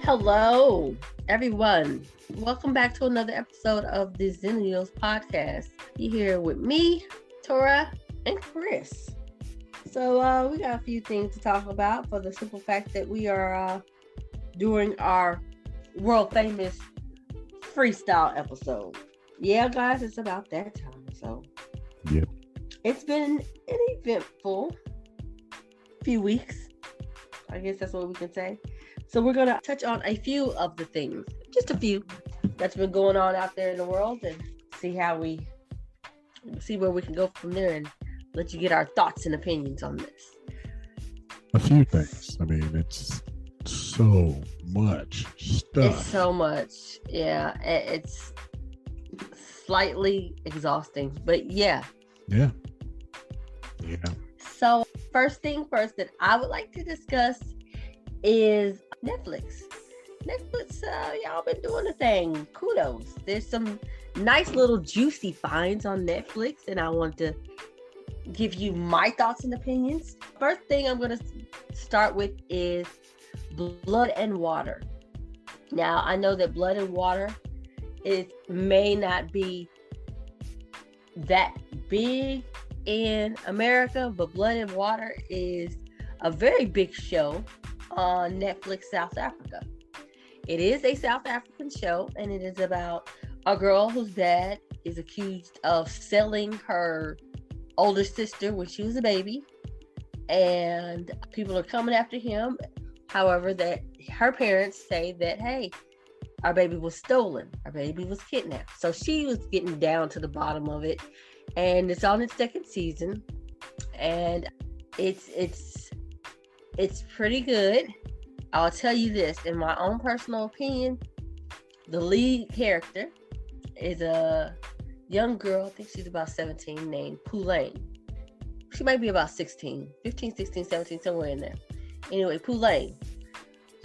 Hello, everyone. Welcome back to another episode of the Xennials podcast. You're here with me, Tora, and Chris. So we got a few things to talk about for the simple fact that we are doing our world famous freestyle episode. Yeah, guys, it's about that time. So yep. It's been an eventful few weeks. I guess that's what we can say. So we're going to touch on a few of the things, just a few, that's been going on out there in the world, and see where we can go from there and let you get our thoughts and opinions on this. A few things. I mean, it's so much stuff. It's so much. Yeah. It's slightly exhausting, but yeah. Yeah. So first thing first that I would like to discuss is Netflix. Y'all been doing the thing. Kudos. There's some nice little juicy finds on Netflix, and I want to give you my thoughts and opinions. First thing I'm going to start with is Blood and Water. Now, I know that Blood and Water may not be that big in America, but Blood and Water is a very big show on Netflix South Africa. It is a South African show, and it is about a girl whose dad is accused of selling her older sister when she was a baby, and people are coming after him. However, that her parents say that, hey, our baby was stolen, our baby was kidnapped. So she was getting down to the bottom of it, and it's on its second season, and it's pretty good. I'll tell you this, in my own personal opinion, the lead character is a young girl, I think she's about 17, named Pulane. She might be about 16, 15, 16, 17, somewhere in there. Anyway, Pulane.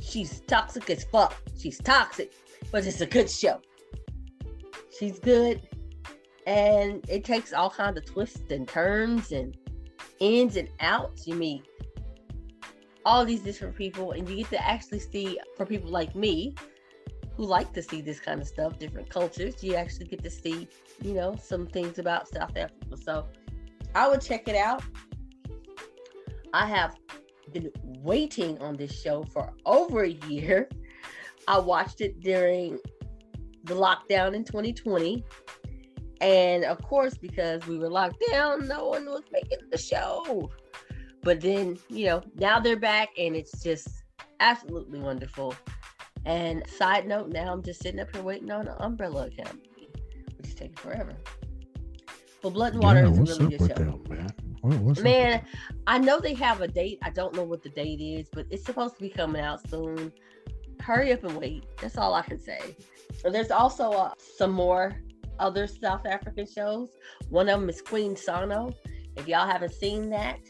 She's toxic as fuck. She's toxic, but it's a good show. She's good, and it takes all kinds of twists and turns and ins and outs. You meet all these different people, and you get to actually see, for people like me who like to see this kind of stuff, different cultures, you actually get to see, some things about South Africa. So I would check it out. I have been waiting on this show for over a year. I watched it during the lockdown in 2020. And of course, because we were locked down, no one was making the show. But then, now they're back, and it's just absolutely wonderful. And side note, now I'm just sitting up here waiting on the Umbrella Academy, which is taking forever. But Blood and Water is a really good show. Man, I know they have a date. I don't know what the date is, but it's supposed to be coming out soon. Hurry up and wait. That's all I can say. And there's also some more other South African shows. One of them is Queen Sano. If y'all haven't seen that,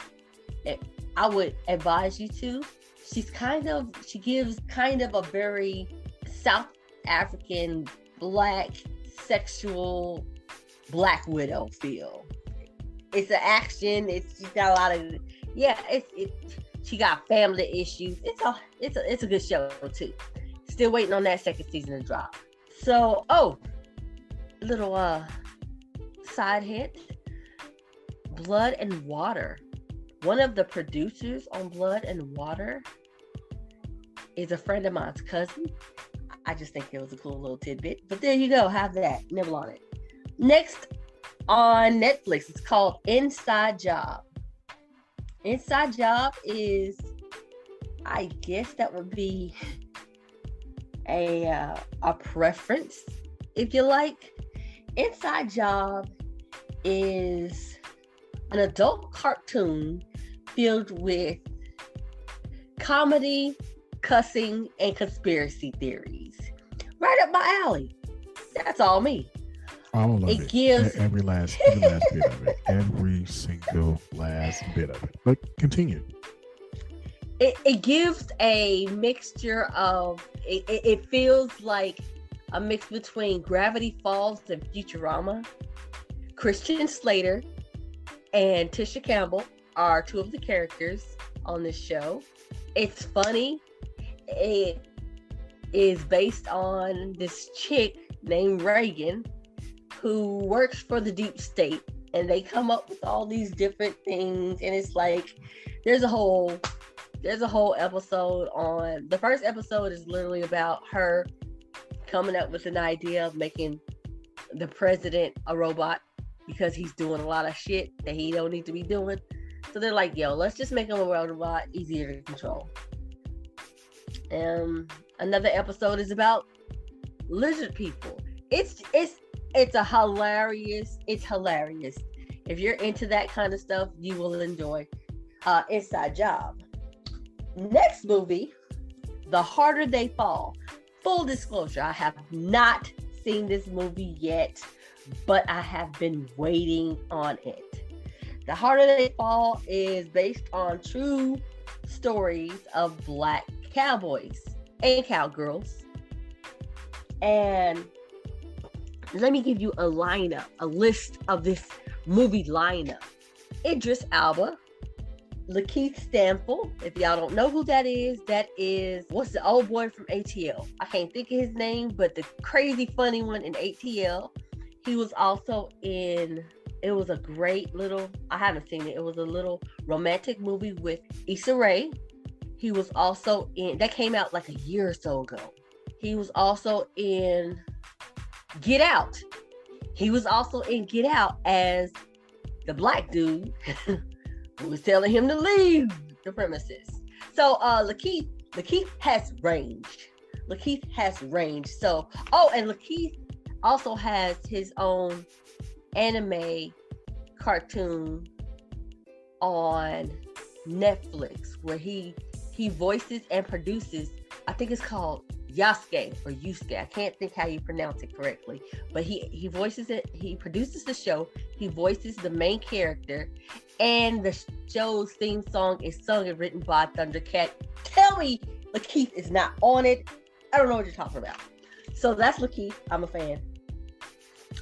I would advise you to. She gives kind of a very South African black sexual Black Widow feel. It's an action. She's got a lot of she got family issues. It's a good show too. Still waiting on that second season to drop. So little side hint. Blood and Water. One of the producers on Blood and Water is a friend of mine's cousin. I just think it was a cool little tidbit. But there you go. Have that. Nibble on it. Next on Netflix, it's called Inside Job. Inside Job is, I guess that would be a preference, if you like. Inside Job is an adult cartoon filled with comedy, cussing, and conspiracy theories. Right up my alley. That's all me. All of it. Gives every last bit of it. Every single last bit of it. But continue. It gives a mixture of, it feels like a mix between Gravity Falls and Futurama. Christian Slater and Tisha Campbell are two of the characters on this show. It's funny. is based on this chick named Reagan who works for the deep state, and they come up with all these different things, and it's like there's a whole episode on the first episode is literally about her coming up with an idea of making the president a robot because he's doing a lot of shit that he don't need to be doing. So they're like, yo, let's just make him a robot easier to control. Another episode is about lizard people. It's hilarious. If you're into that kind of stuff, you will enjoy Inside Job. Next movie, The Harder They Fall. Full disclosure, I have not seen this movie yet, but I have been waiting on it. The Harder They Fall is based on true stories of Black cowboys and cowgirls. And let me give you a list of this movie lineup. Idris Elba, Lakeith Stanfield. If y'all don't know who that is what's the old boy from ATL? I can't think of his name, but the crazy funny one in ATL. He was also in, it was a great little, I haven't seen it. It was a little romantic movie with Issa Rae. He was also in, that came out like a year or so ago. He was also in Get Out. He was also in Get Out as the black dude who was telling him to leave the premises. So Lakeith has range. So, and Lakeith also has his own anime cartoon on Netflix where he voices and produces, I think it's called Yasuke or Yusuke. I can't think how you pronounce it correctly, but he voices it. He produces the show. He voices the main character, and the show's theme song is sung and written by Thundercat. Tell me Lakeith is not on it. I don't know what you're talking about. So that's Lakeith. I'm a fan.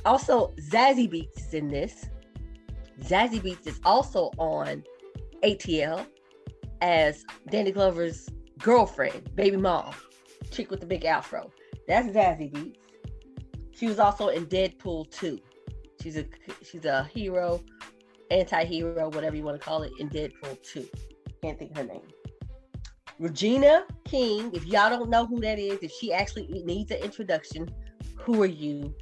Also, Zazie Beetz is in this. Zazie Beetz is also on ATL as Danny Glover's girlfriend, baby mom, chick with the big afro. That's Zazie Beetz. She was also in Deadpool 2. She's a hero, anti-hero, whatever you want to call it, in Deadpool 2. Can't think of her name. Regina King, if y'all don't know who that is, if she actually needs an introduction, who are you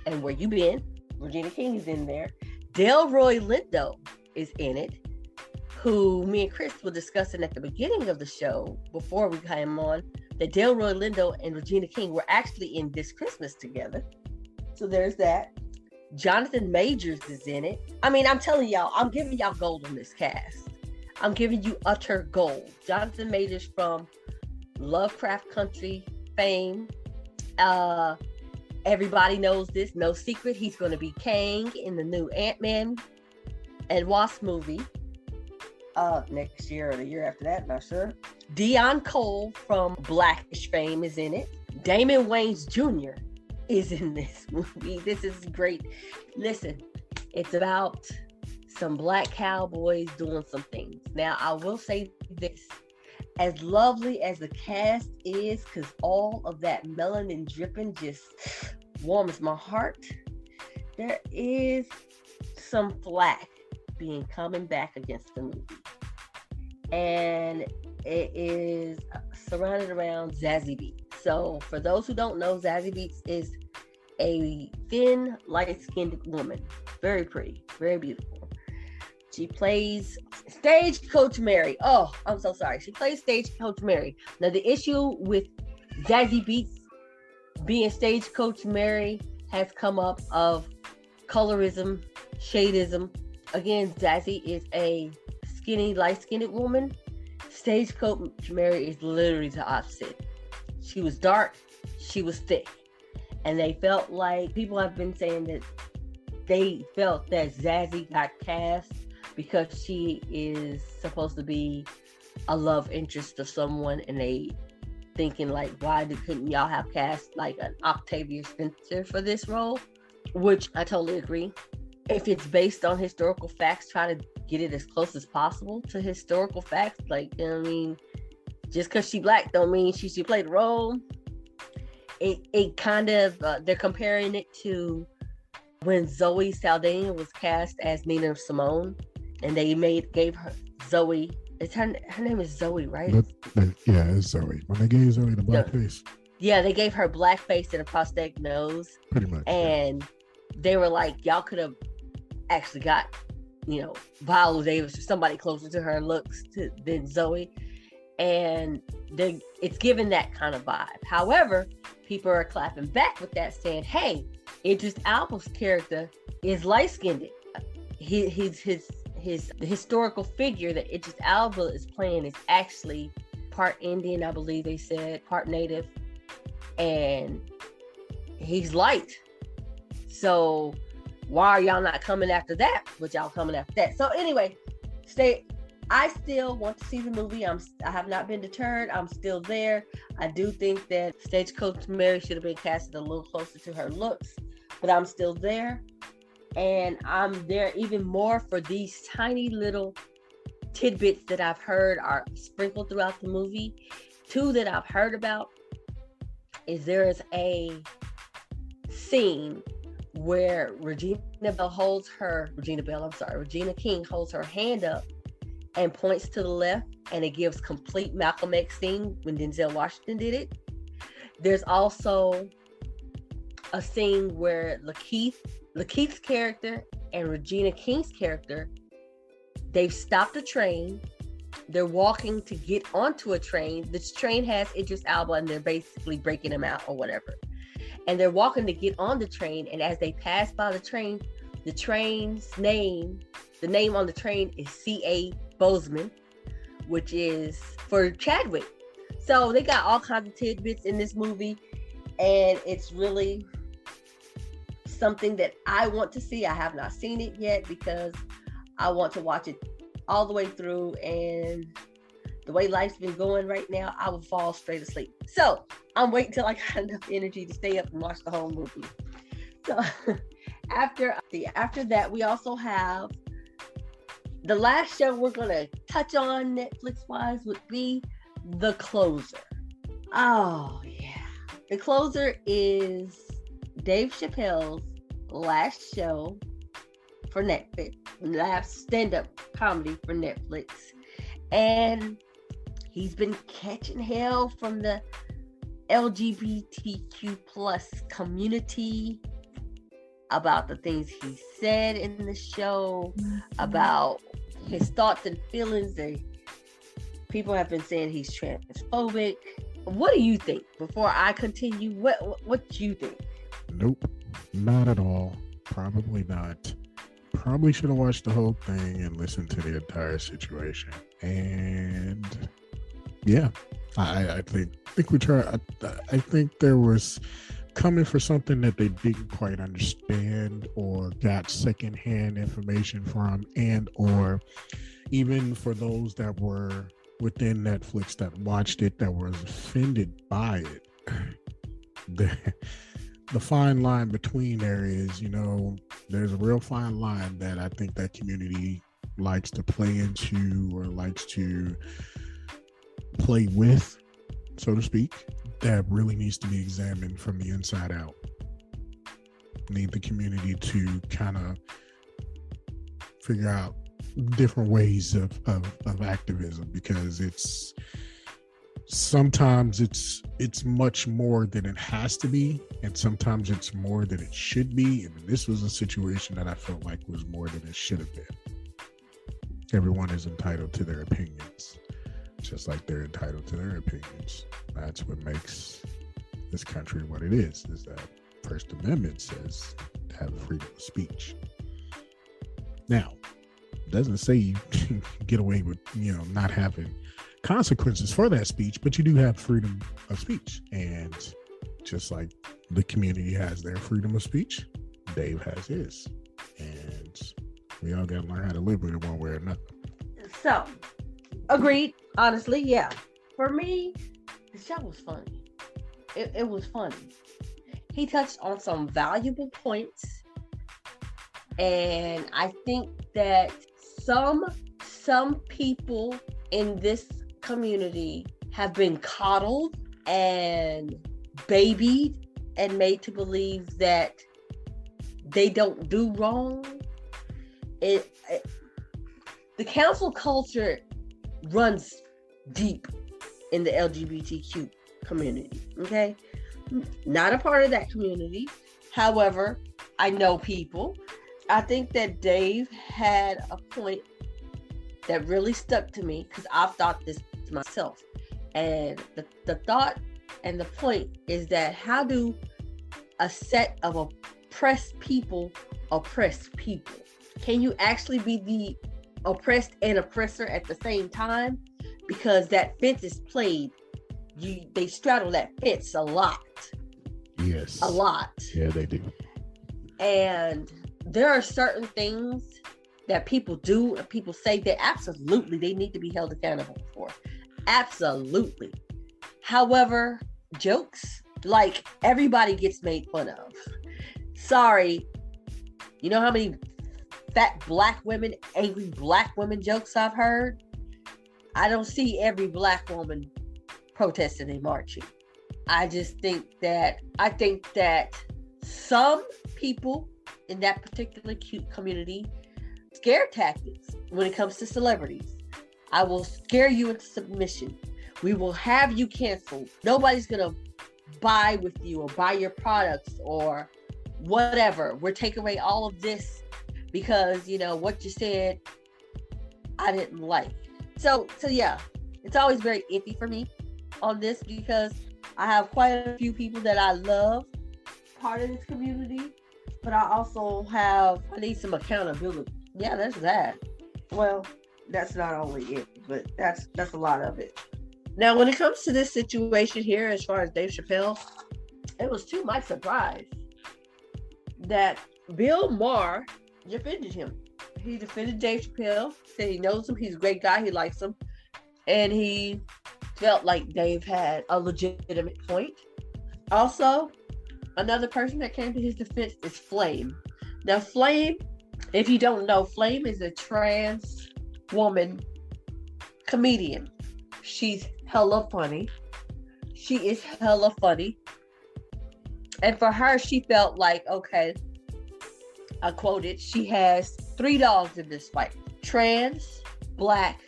and where you been? Regina King is in there. Delroy Lindo is in it, who me and Chris were discussing at the beginning of the show before we came on, that Delroy Lindo and Regina King were actually in This Christmas together. So there's that. Jonathan Majors is in it. I mean, I'm telling y'all, I'm giving y'all gold on this cast. I'm giving you utter gold. Jonathan Majors from Lovecraft Country fame. Everybody knows this. No secret. He's going to be Kang in the new Ant-Man and Wasp movie. Next year or the year after that, not sure. Dion Cole from Blackish fame is in it. Damon Wayans Jr. is in this movie. This is great. Listen, it's about some black cowboys doing some things. Now, I will say this. As lovely as the cast is, because all of that melanin dripping just warms my heart, there is some flack being coming back against the movie. And it is surrounded around Zazie Beetz. So for those who don't know, Zazie Beetz is a thin, light-skinned woman. Very pretty, very beautiful. She plays Stagecoach Mary. Oh, I'm so sorry. She plays Stagecoach Mary. Now, the issue with Zazie Beetz being Stagecoach Mary has come up of colorism, shadeism. Again, Zazie is a skinny, light-skinned woman. Stagecoach Mary is literally the opposite. She was dark, she was thick. And they felt like, people have been saying that they felt that Zazie got cast because she is supposed to be a love interest of someone, and they thinking like, why couldn't y'all have cast like an Octavia Spencer for this role? Which I totally agree. If it's based on historical facts, try to get it as close as possible to historical facts. Like, you know what I mean? Just because she black don't mean she should play the role. it kind of they're comparing it to when Zoe Saldana was cast as Nina Simone, and they gave her Zoe. It's her name is Zoe, right? Yeah, it's Zoe. When they gave Zoe the blackface. Yeah, they gave her blackface and a prosthetic nose. Pretty much. And they were like, y'all could have actually got, Viola Davis or somebody closer to her looks than Zoe. And it's given that kind of vibe. However, people are clapping back with that, saying, hey, Idris Elba's character is light-skinned. The historical figure that Idris Elba is playing is actually part Indian, I believe they said, part Native, and he's light. So why are y'all not coming after that? But y'all coming after that. So anyway, I still want to see the movie. I have not been deterred. I'm still there. I do think that Stagecoach Mary should have been casted a little closer to her looks, but I'm still there. And I'm there even more for these tiny little tidbits that I've heard are sprinkled throughout the movie. Two that I've heard about is there is a scene where Regina King holds her hand up and points to the left, and it gives complete Malcolm X scene when Denzel Washington did it. There's also a scene where Lakeith's character and Regina King's character, they've stopped a train. They're walking to get onto a train. This train has Idris Elba, and they're basically breaking him out or whatever. And they're walking to get on the train. And as they pass by the train, the name on the train is C.A. Bozeman, which is for Chadwick. So they got all kinds of tidbits in this movie, and it's really something that I want to see. I have not seen it yet because I want to watch it all the way through, and the way life's been going right now, I will fall straight asleep. So I'm waiting till I got enough energy to stay up and watch the whole movie. So after that, we also have the last show we're going to touch on Netflix-wise would be The Closer. Oh, yeah. The Closer is Dave Chappelle's last show for Netflix, last stand-up comedy for Netflix. And he's been catching hell from the LGBTQ plus community about the things he said in the show, about his thoughts and feelings. People have been saying he's transphobic. What do you think? Before I continue, what do you think? Nope, not at all. Probably not. Probably should have watched the whole thing and listened to the entire situation. And yeah, I think we tried. I think there was coming for something that they didn't quite understand or got secondhand information from, and or even for those that were within Netflix that watched it that was offended by it. The fine line between there is, there's a real fine line that I think that community likes to play into or likes to play with, so to speak, that really needs to be examined from the inside out. Need the community to kind of figure out different ways of activism, because sometimes it's much more than it has to be, and sometimes it's more than it should be. And this was a situation that I felt like was more than it should have been. Everyone is entitled to their opinions, just like they're entitled to their opinions. That's what makes this country what it is that First Amendment says to have freedom of speech. Now, it doesn't say you get away with, not having consequences for that speech, but you do have freedom of speech. And just like the community has their freedom of speech, Dave has his. And we all got to learn how to live with it one way or another. So, agreed. Honestly, yeah. For me, the show was funny. It was funny. He touched on some valuable points. And I think that some people in this community have been coddled and babied and made to believe that they don't do wrong. The cancel culture runs deep in the LGBTQ community. Okay, not a part of that community. However, I know people. I think that Dave had a point that really stuck to me because I've thought this to myself. And the thought and the point is that how do a set of oppressed people oppress people? Can you actually be the oppressed and oppressor at the same time? Because that fence is played. They straddle that fence a lot. Yes. A lot. Yeah, they do. And there are certain things that people do and people say that absolutely they need to be held accountable for. Absolutely. However, jokes, like everybody gets made fun of. Sorry. You know how many fat black women, angry black women jokes I've heard? I don't see every black woman protesting and marching. I think that some people in that particular cute community scare tactics when it comes to celebrities. I will scare you into submission. We will have you canceled. Nobody's gonna buy with you or buy your products or whatever. We're taking away all of this because what you said I didn't like. So yeah, it's always very iffy for me on this because I have quite a few people that I love part of this community, but I need some accountability. Yeah, there's that. Well, that's not only it, but that's a lot of it. Now, when it comes to this situation here, as far as Dave Chappelle, it was to my surprise that Bill Maher defended him. He defended Dave Chappelle, said he knows him, he's a great guy, he likes him, and he felt like Dave had a legitimate point. Also, another person that came to his defense is Flame. Now, Flame, if you don't know, Flame is a trans woman comedian. She's hella funny. She is hella funny. And for her, she felt like, okay, I quoted, she has 3 dogs in this fight. Trans, black,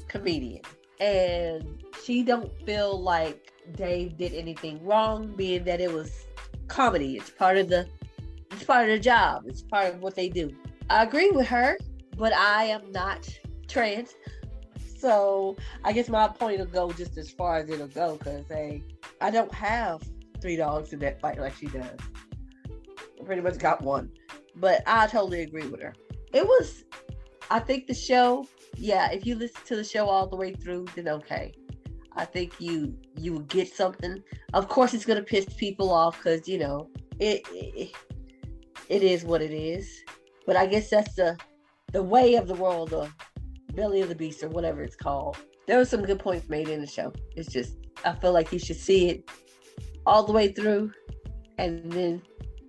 comedian. And she don't feel like Dave did anything wrong, being that it was comedy. It's part of the job. It's part of what they do. I agree with her, but I am not trans. So I guess my point will go just as far as it'll go, because I don't have 3 dogs in that fight like she does. I pretty much got 1. But I totally agree with her. I think the show, yeah, if you listen to the show all the way through, then okay. I think you will get something. Of course, it's gonna piss people off because it is what it is. But I guess that's the way of the world, the belly of the beast, or whatever it's called. There were some good points made in the show. It's just I feel like you should see it all the way through, and then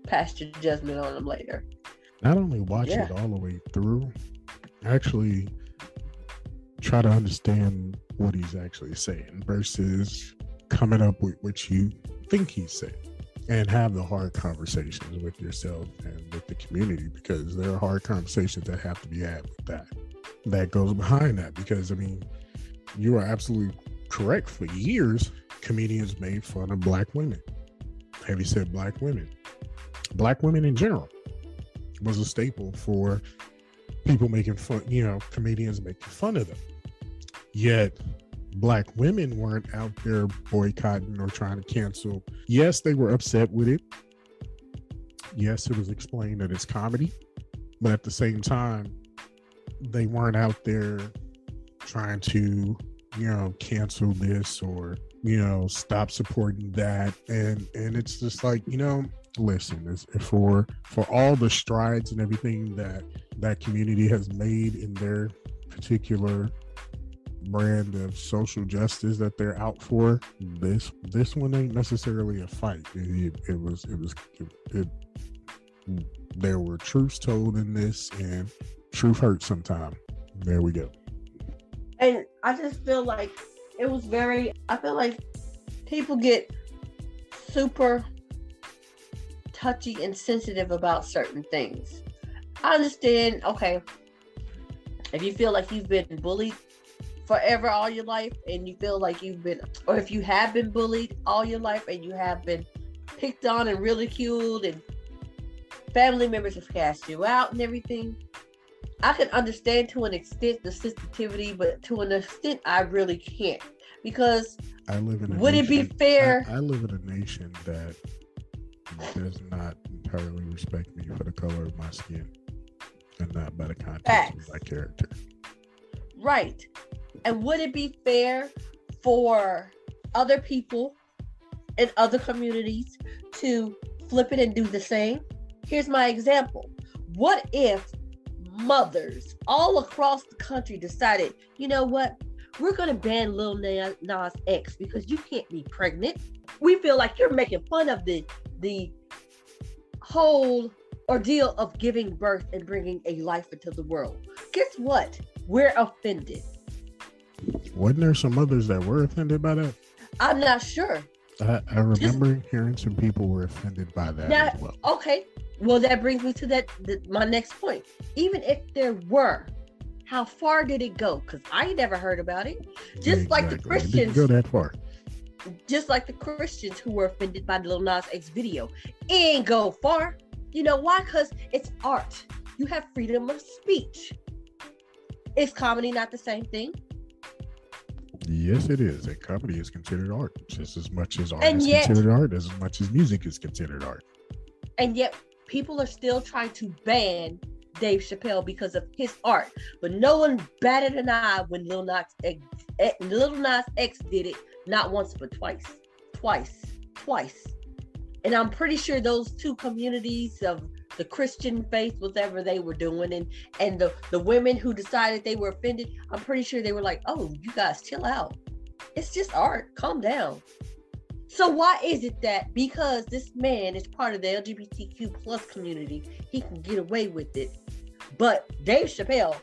pass your judgment on them later. Not only watch it all the way through, actually try to understand what he's actually saying versus coming up with what you think he's saying, and have the hard conversations with yourself and with the community, because there are hard conversations that have to be had with that goes behind that. Because you are absolutely correct. For years, comedians made fun of black women. Heavy said black women in general was a staple for people making fun, comedians making fun of them. Yet black women weren't out there boycotting or trying to cancel. Yes, they were upset with it. Yes, it was explained that it's comedy, but at the same time, they weren't out there trying to, cancel this or, stop supporting that. And it's just like, listen, for all the strides and everything that community has made in their particular brand of social justice that they're out for, this one ain't necessarily a fight. There were truths told in this, and truth hurts sometimes. There we go. And I just feel like I feel like people get super touchy and sensitive about certain things. I understand, okay, if you feel like you've been bullied forever all your life and you feel like you've been, or if you have been bullied all your life and you have been picked on and ridiculed and family members have cast you out and everything, I can understand to an extent the sensitivity, but to an extent I really can't, because I live in would it be fair? I live in a nation that does not entirely respect me for the color of my skin and not by the context of my character. Right. And would it be fair for other people in other communities to flip it and do the same? Here's my example. What if mothers all across the country decided, you know what? We're going to ban Lil Nas X because you can't be pregnant. We feel like you're making fun of the whole ordeal of giving birth and bringing a life into the world. Guess what? We're offended. Wasn't there some others that were offended by that? I'm not sure. I remember hearing some people were offended by that as well. Okay. Well, that brings me to my next point. Even if there were, how far did it go? Because I never heard about it. Just like the Christians. It didn't go that far. Just like the Christians who were offended by the Lil Nas X video. It ain't go far. You know why? Because it's art. You have freedom of speech. Is comedy not the same thing? Yes, it is. And comedy is considered art just as much as art is considered art, as much as music is considered art. And yet people are still trying to ban Dave Chappelle because of his art. But no one batted an eye when Lil Nas X did it, not once but twice. And I'm pretty sure those two communities of the Christian faith, whatever they were doing, and the women who decided they were offended, I'm pretty sure they were like, oh, you guys chill out. It's just art. Calm down. So why is it that because this man is part of the LGBTQ plus community, he can get away with it, but Dave Chappelle,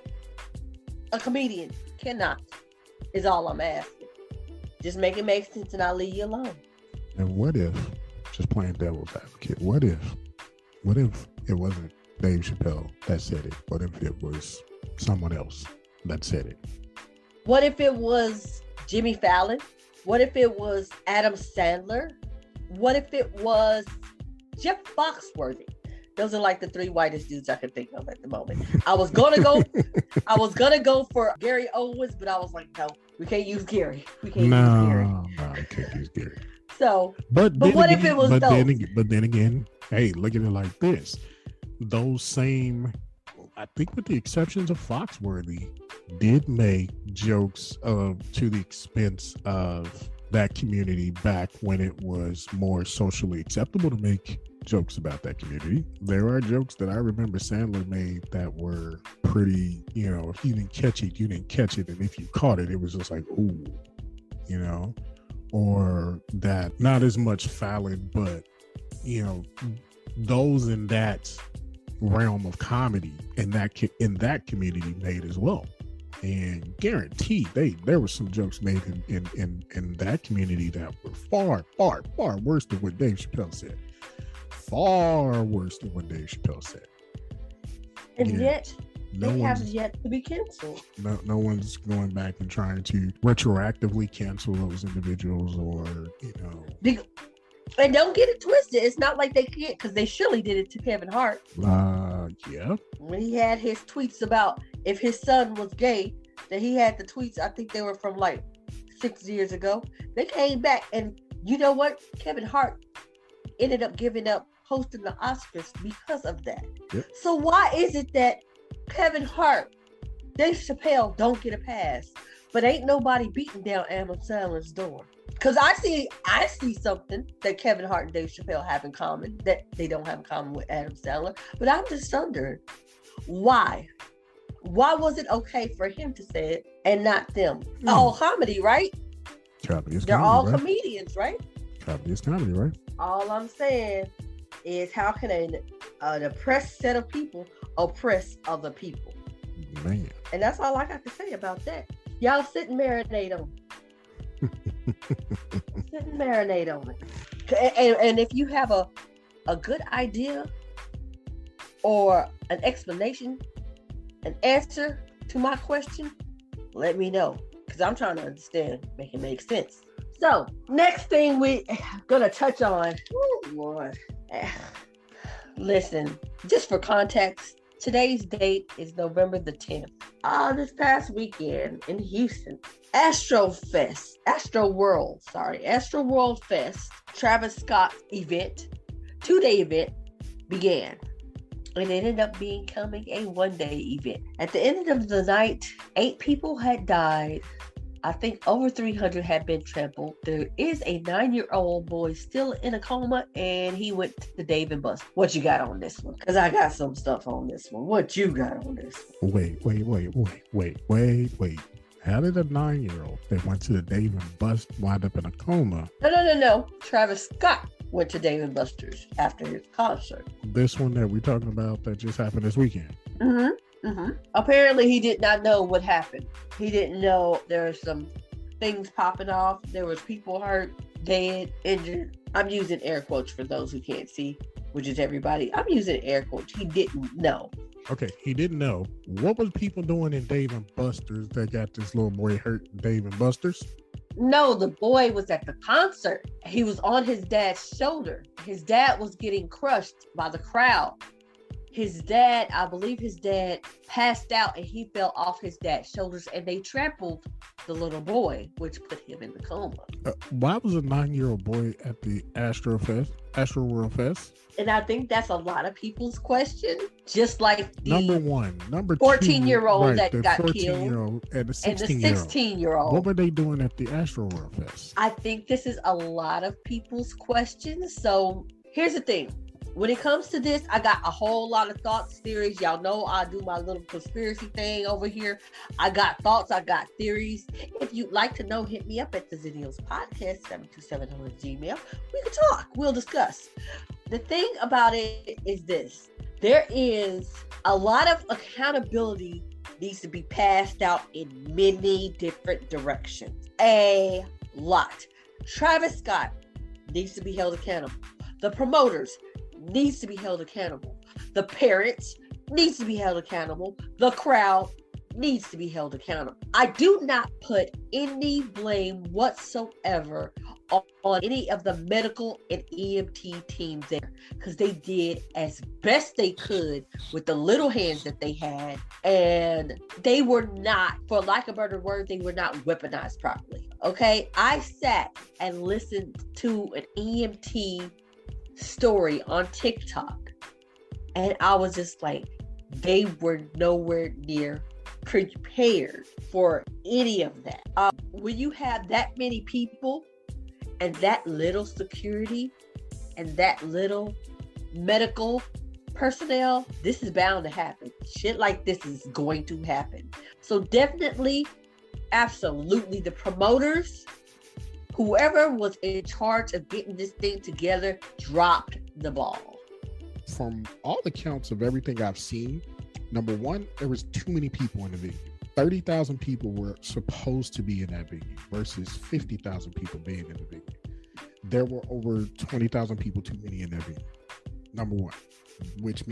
a comedian, cannot, is all I'm asking. Just make it make sense and I'll leave you alone. And what if, just playing devil's advocate, what if it wasn't Dave Chappelle that said it? What if it was someone else that said it? What if it was Jimmy Fallon? What if it was Adam Sandler? What if it was Jeff Foxworthy? Those are like the three whitest dudes I can think of at the moment. I was gonna go for Gary Owens, but I was like, no, we can't use Gary. We can't use Gary. No, we can't use Gary. So, but what if it was those? But then again, hey, look at it like this. Those same, I think with the exceptions of Foxworthy, did make jokes to the expense of that community back when it was more socially acceptable to make jokes about that community. There are jokes that I remember Sandler made that were pretty, if you didn't catch it, you didn't catch it. And if you caught it, it was just like, ooh, or that not as much Fallon, but, those in that realm of comedy in that community made as well. And guaranteed there were some jokes made in that community that were far, far, far worse than what Dave Chappelle said. Far worse than what Dave Chappelle said. And yet they have yet to be canceled. No one's going back and trying to retroactively cancel those individuals or, And don't get it twisted. It's not like they can't, because they surely did it to Kevin Hart. Yeah. When he had his tweets about if his son was gay, that he had the tweets, I think they were from like 6 years ago. They came back, and you know what? Kevin Hart ended up giving up hosting the Oscars because of that. Yep. So why is it that Kevin Hart, Dave Chappelle don't get a pass, but ain't nobody beating down Adam Sandler's door? Because I see something that Kevin Hart and Dave Chappelle have in common that they don't have in common with Adam Sandler. But I'm just wondering, why? Why was it okay for him to say it and not them? All comedy, right? Comedy is They're comedy, all right? Comedians, right? Comedy is comedy, right? All I'm saying is, how can an oppressed set of people oppress other people? Man. And that's all I got to say about that. Y'all sit and marinate on it. Sit and marinate on it. And if you have a good idea or an explanation, an answer to my question, let me know, because I'm trying to understand, make it make sense. So next thing we gonna touch on, oh Lord, listen, just for context, today's date is November the 10th. This past weekend in Houston, Astro World Fest, Travis Scott event, 2-day event began. It ended up becoming a 1-day event. At the end of the night, 8 people had died. I think over 300 had been trampled. There is a 9-year-old boy still in a coma, and he went to Dave and Buster's. What you got on this one? Because I got some stuff on this one. What you got on this one? Wait. How did a 9-year-old that went to the Dave and Buster's wind up in a coma? No. Travis Scott went to Dave and Buster's after his concert. This one that we're talking about that just happened this weekend. Apparently, he did not know what happened. He didn't know there were some things popping off. There was people hurt, dead, injured. I'm using air quotes for those who can't see, which is everybody. I'm using air quotes. He didn't know. Okay, he didn't know. What was people doing in Dave and Buster's that got this little boy hurt in Dave and Buster's? No, the boy was at the concert. He was on his dad's shoulder. His dad was getting crushed by the crowd. I believe his dad passed out and he fell off his dad's shoulders, and they trampled the little boy, which put him in the coma. Why was a 9-year-old boy at the Astro World Fest? And I think that's a lot of people's question. Just like the number 14-year-old right, that got 14-year-old and the 16-year-old. What were they doing at the Astro World Fest? I think this is a lot of people's questions. So here's the thing. When it comes to this, I got a whole lot of thoughts, theories. Y'all know I do my little conspiracy thing over here. I got thoughts, I got theories. If you'd like to know, hit me up at the Xennials podcast, 72700 Gmail. We can talk. We'll discuss. The thing about it is this. There is a lot of accountability needs to be passed out in many different directions. A lot. Travis Scott needs to be held accountable. The promoters needs to be held accountable. The parents needs to be held accountable. The crowd needs to be held accountable. I do not put any blame whatsoever on any of the medical and EMT teams there, because they did as best they could with the little hands that they had, and they were not, for lack of a better word, they were not weaponized properly. Okay, I sat and listened to an EMT story on TikTok, and I was just like, they were nowhere near prepared for any of that. When you have that many people and that little security and that little medical personnel, this is bound to happen. Shit like this is going to happen. So definitely, absolutely, the promoters, whoever was in charge of getting this thing together, dropped the ball. From all the counts of everything I've seen, number one, there was too many people in the venue. 30,000 people were supposed to be in that venue versus 50,000 people being in the venue. There were over 20,000 people too many in that venue. Number one, which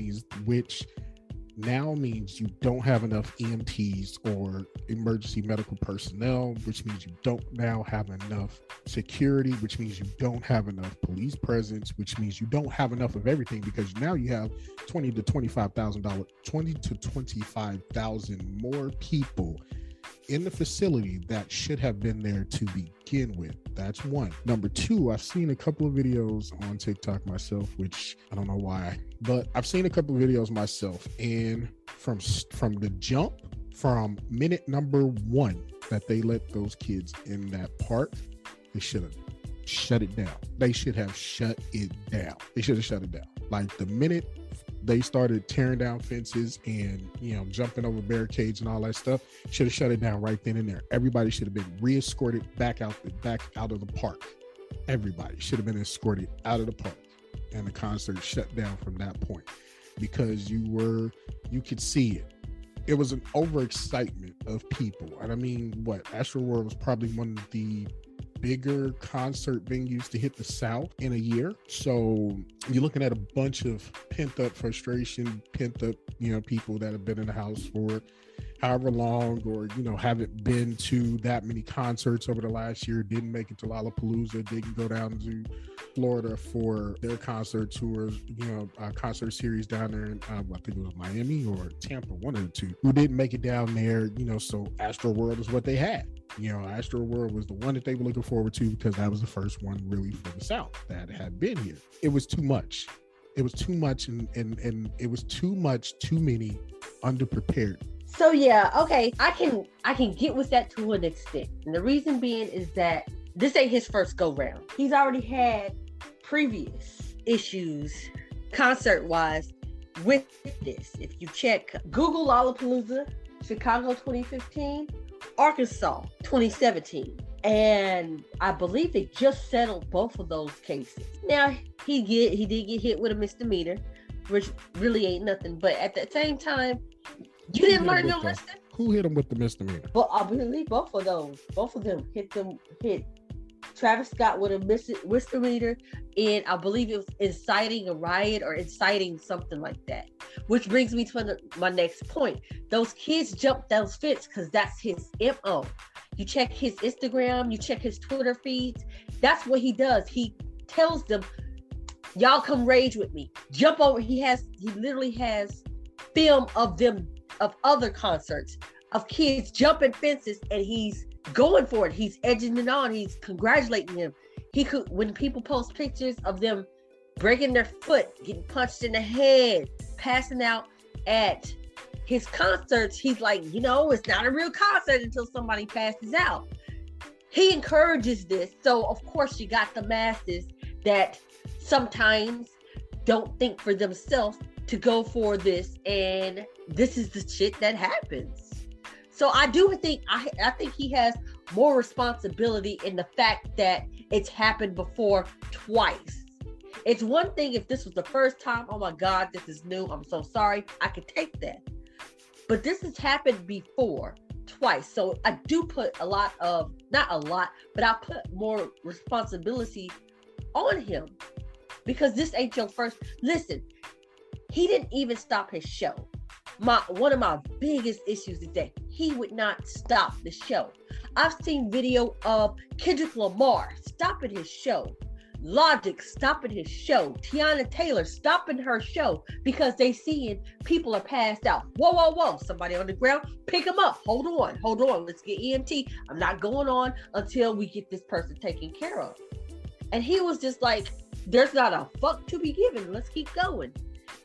now means you don't have enough EMTs or emergency medical personnel, which means you don't now have enough security, which means you don't have enough police presence, which means you don't have enough of everything, because now you have 20 to 25,000 more people in the facility that should have been there to begin with. That's one. Number two, I've seen a couple of videos on TikTok myself, which I don't know why, but I've seen a couple of videos myself, and from the jump, from minute number one that they let those kids in that park, they should have shut it down. They should have shut it down. Like the minute they started tearing down fences and, jumping over barricades and all that stuff, should have shut it down right then and there. Everybody should have been re-escorted back out of the park. Everybody should have been escorted out of the park, and the concert shut down from that point, because you could see it. It was an overexcitement of people. And I mean, Astro World was probably one of the bigger concert venues to hit the South in a year. So you're looking at a bunch of pent up frustration, pent up, people that have been in the house for however long, or, haven't been to that many concerts over the last year, didn't make it to Lollapalooza, didn't go down to Florida for their concert tours, concert series down there in, I think it was Miami or Tampa, one of the two, who didn't make it down there, so Astro World is what they had. Astro World was the one that they were looking forward to because that was the first one really for the South that had been here. It was too much. It was too much, and it was too many underprepared. So yeah, okay, I can get with that to an extent. And the reason being is that this ain't his first go round. He's already had previous issues concert-wise with this. If you check Google Lollapalooza, Chicago 2015, Arkansas 2017. And I believe they just settled both of those cases. Now, he did get hit with a misdemeanor, which really ain't nothing. But at the same time, you didn't learn your lesson? Who hit him with the misdemeanor? Well, I believe both of them hit Travis Scott with a misdemeanor, and I believe it was inciting a riot or inciting something like that. Which brings me to my next point. Those kids jumped those fence because that's his MO. You check his Instagram, you check his Twitter feeds. That's what he does. He tells them, y'all come rage with me. Jump over. He literally has film of them, of other concerts, of kids jumping fences, and he's going for it. He's edging it on. He's congratulating them. When people post pictures of them breaking their foot, getting punched in the head, passing out at his concerts, he's like, it's not a real concert until somebody passes out. He encourages this. So of course you got the masses that sometimes don't think for themselves to go for this, and this is the shit that happens. So I do think I think he has more responsibility in the fact that it's happened before twice. It's one thing if this was the first time, oh my God, this is new, I'm so sorry, I could take that. But this has happened before twice. So I do put not a lot, but I put more responsibility on him because this ain't your first. Listen, he didn't even stop his show. One of my biggest issues is that he would not stop the show. I've seen video of Kendrick Lamar stopping his show, Logic stopping his show, Tiana Taylor stopping her show because they seeing people are passed out. Whoa, somebody on the ground, pick them up. Hold on, let's get EMT. I'm not going on until we get this person taken care of. And he was just like, there's not a fuck to be given. Let's keep going.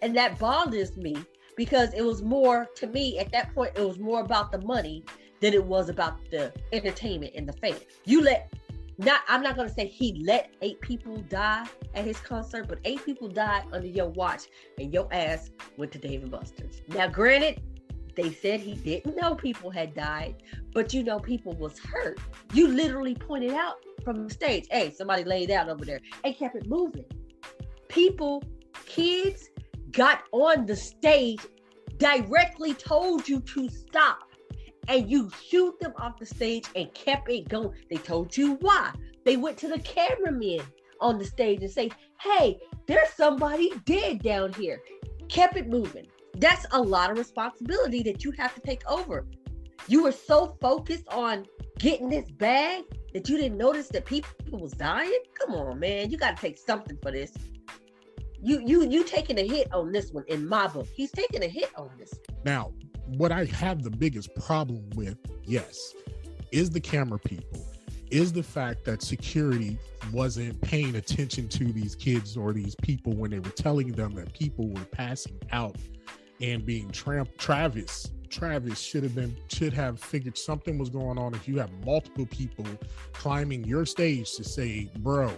And that bothers me because it was more, to me, at that point, it was more about the money than it was about the entertainment and the fans. I'm not going to say he let 8 people die at his concert, but 8 people died under your watch and your ass went to Dave & Buster's. Now, granted, they said he didn't know people had died, but people was hurt. You literally pointed out from the stage, hey, somebody laid out over there, and kept it moving. Kids got on the stage, directly told you to stop, and you shoot them off the stage and kept it going. They told you why. They went to the cameraman on the stage and say, hey, there's somebody dead down here. Kept it moving. That's a lot of responsibility that you have to take over. You were so focused on getting this bag that you didn't notice that people was dying? Come on, man. You got to take something for this. You taking a hit on this one in my book. He's taking a hit on this. Now, what I have the biggest problem with, yes, is the camera people, is the fact that security wasn't paying attention to these kids or these people when they were telling them that people were passing out and being trampled. Travis should have figured something was going on if you have multiple people climbing your stage to say, bro,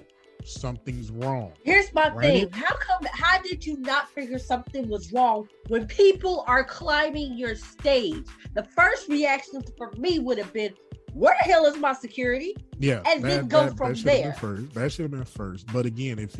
something's wrong. Here's my thing. How did you not figure something was wrong when people are climbing your stage? The first reaction for me would have been, where the hell is my security? Yeah, and then go from there. That should have been first. But again, if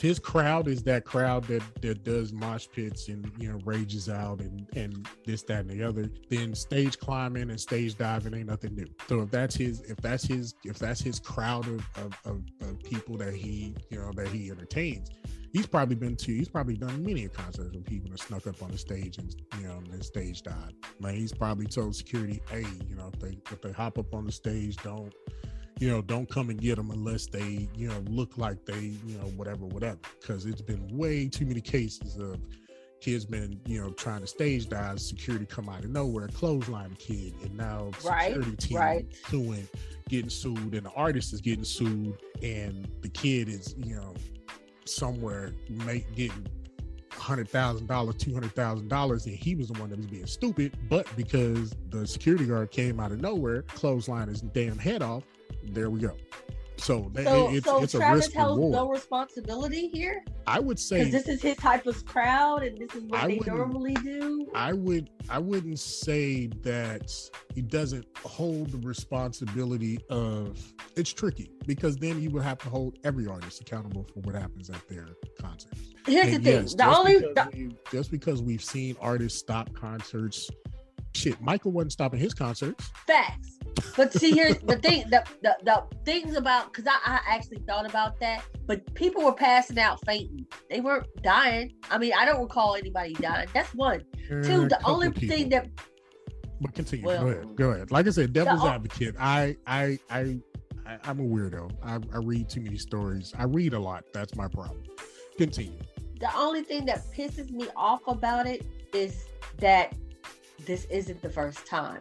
his crowd is that crowd that does mosh pits and rages out and this, that, and the other, then stage climbing and stage diving ain't nothing new. So if that's his crowd of people that he entertains, he's probably done many concerts with people that snuck up on the stage and then stage dive. Like, he's probably told security, hey, if they hop up on the stage, don't come and get them unless they look like they whatever, because it's been way too many cases of kids been trying to stage dive, security come out of nowhere, clothesline a kid, and now security team getting sued, and the artist is getting sued, and the kid is somewhere getting $100,000, $200,000, and he was the one that was being stupid, but because the security guard came out of nowhere, clothesline his damn head off, there we go. So it's a Travis risk has reward. no responsibility here. I would say this is his type of crowd, and this is what they normally do. I wouldn't say that he doesn't hold the responsibility of. It's tricky because then you would have to hold every artist accountable for what happens at their concerts. Here's the thing: just because we've seen artists stop concerts, shit, Michael wasn't stopping his concerts. Facts. But see, here's the thing: the things about, because I actually thought about that, but people were passing out fainting. They weren't dying. I mean, I don't recall anybody dying. That's one. Two, the only thing that. But continue. Go ahead. Like I said, devil's advocate. I'm a weirdo. I read too many stories. I read a lot. That's my problem. Continue. The only thing that pisses me off about it is that this isn't the first time.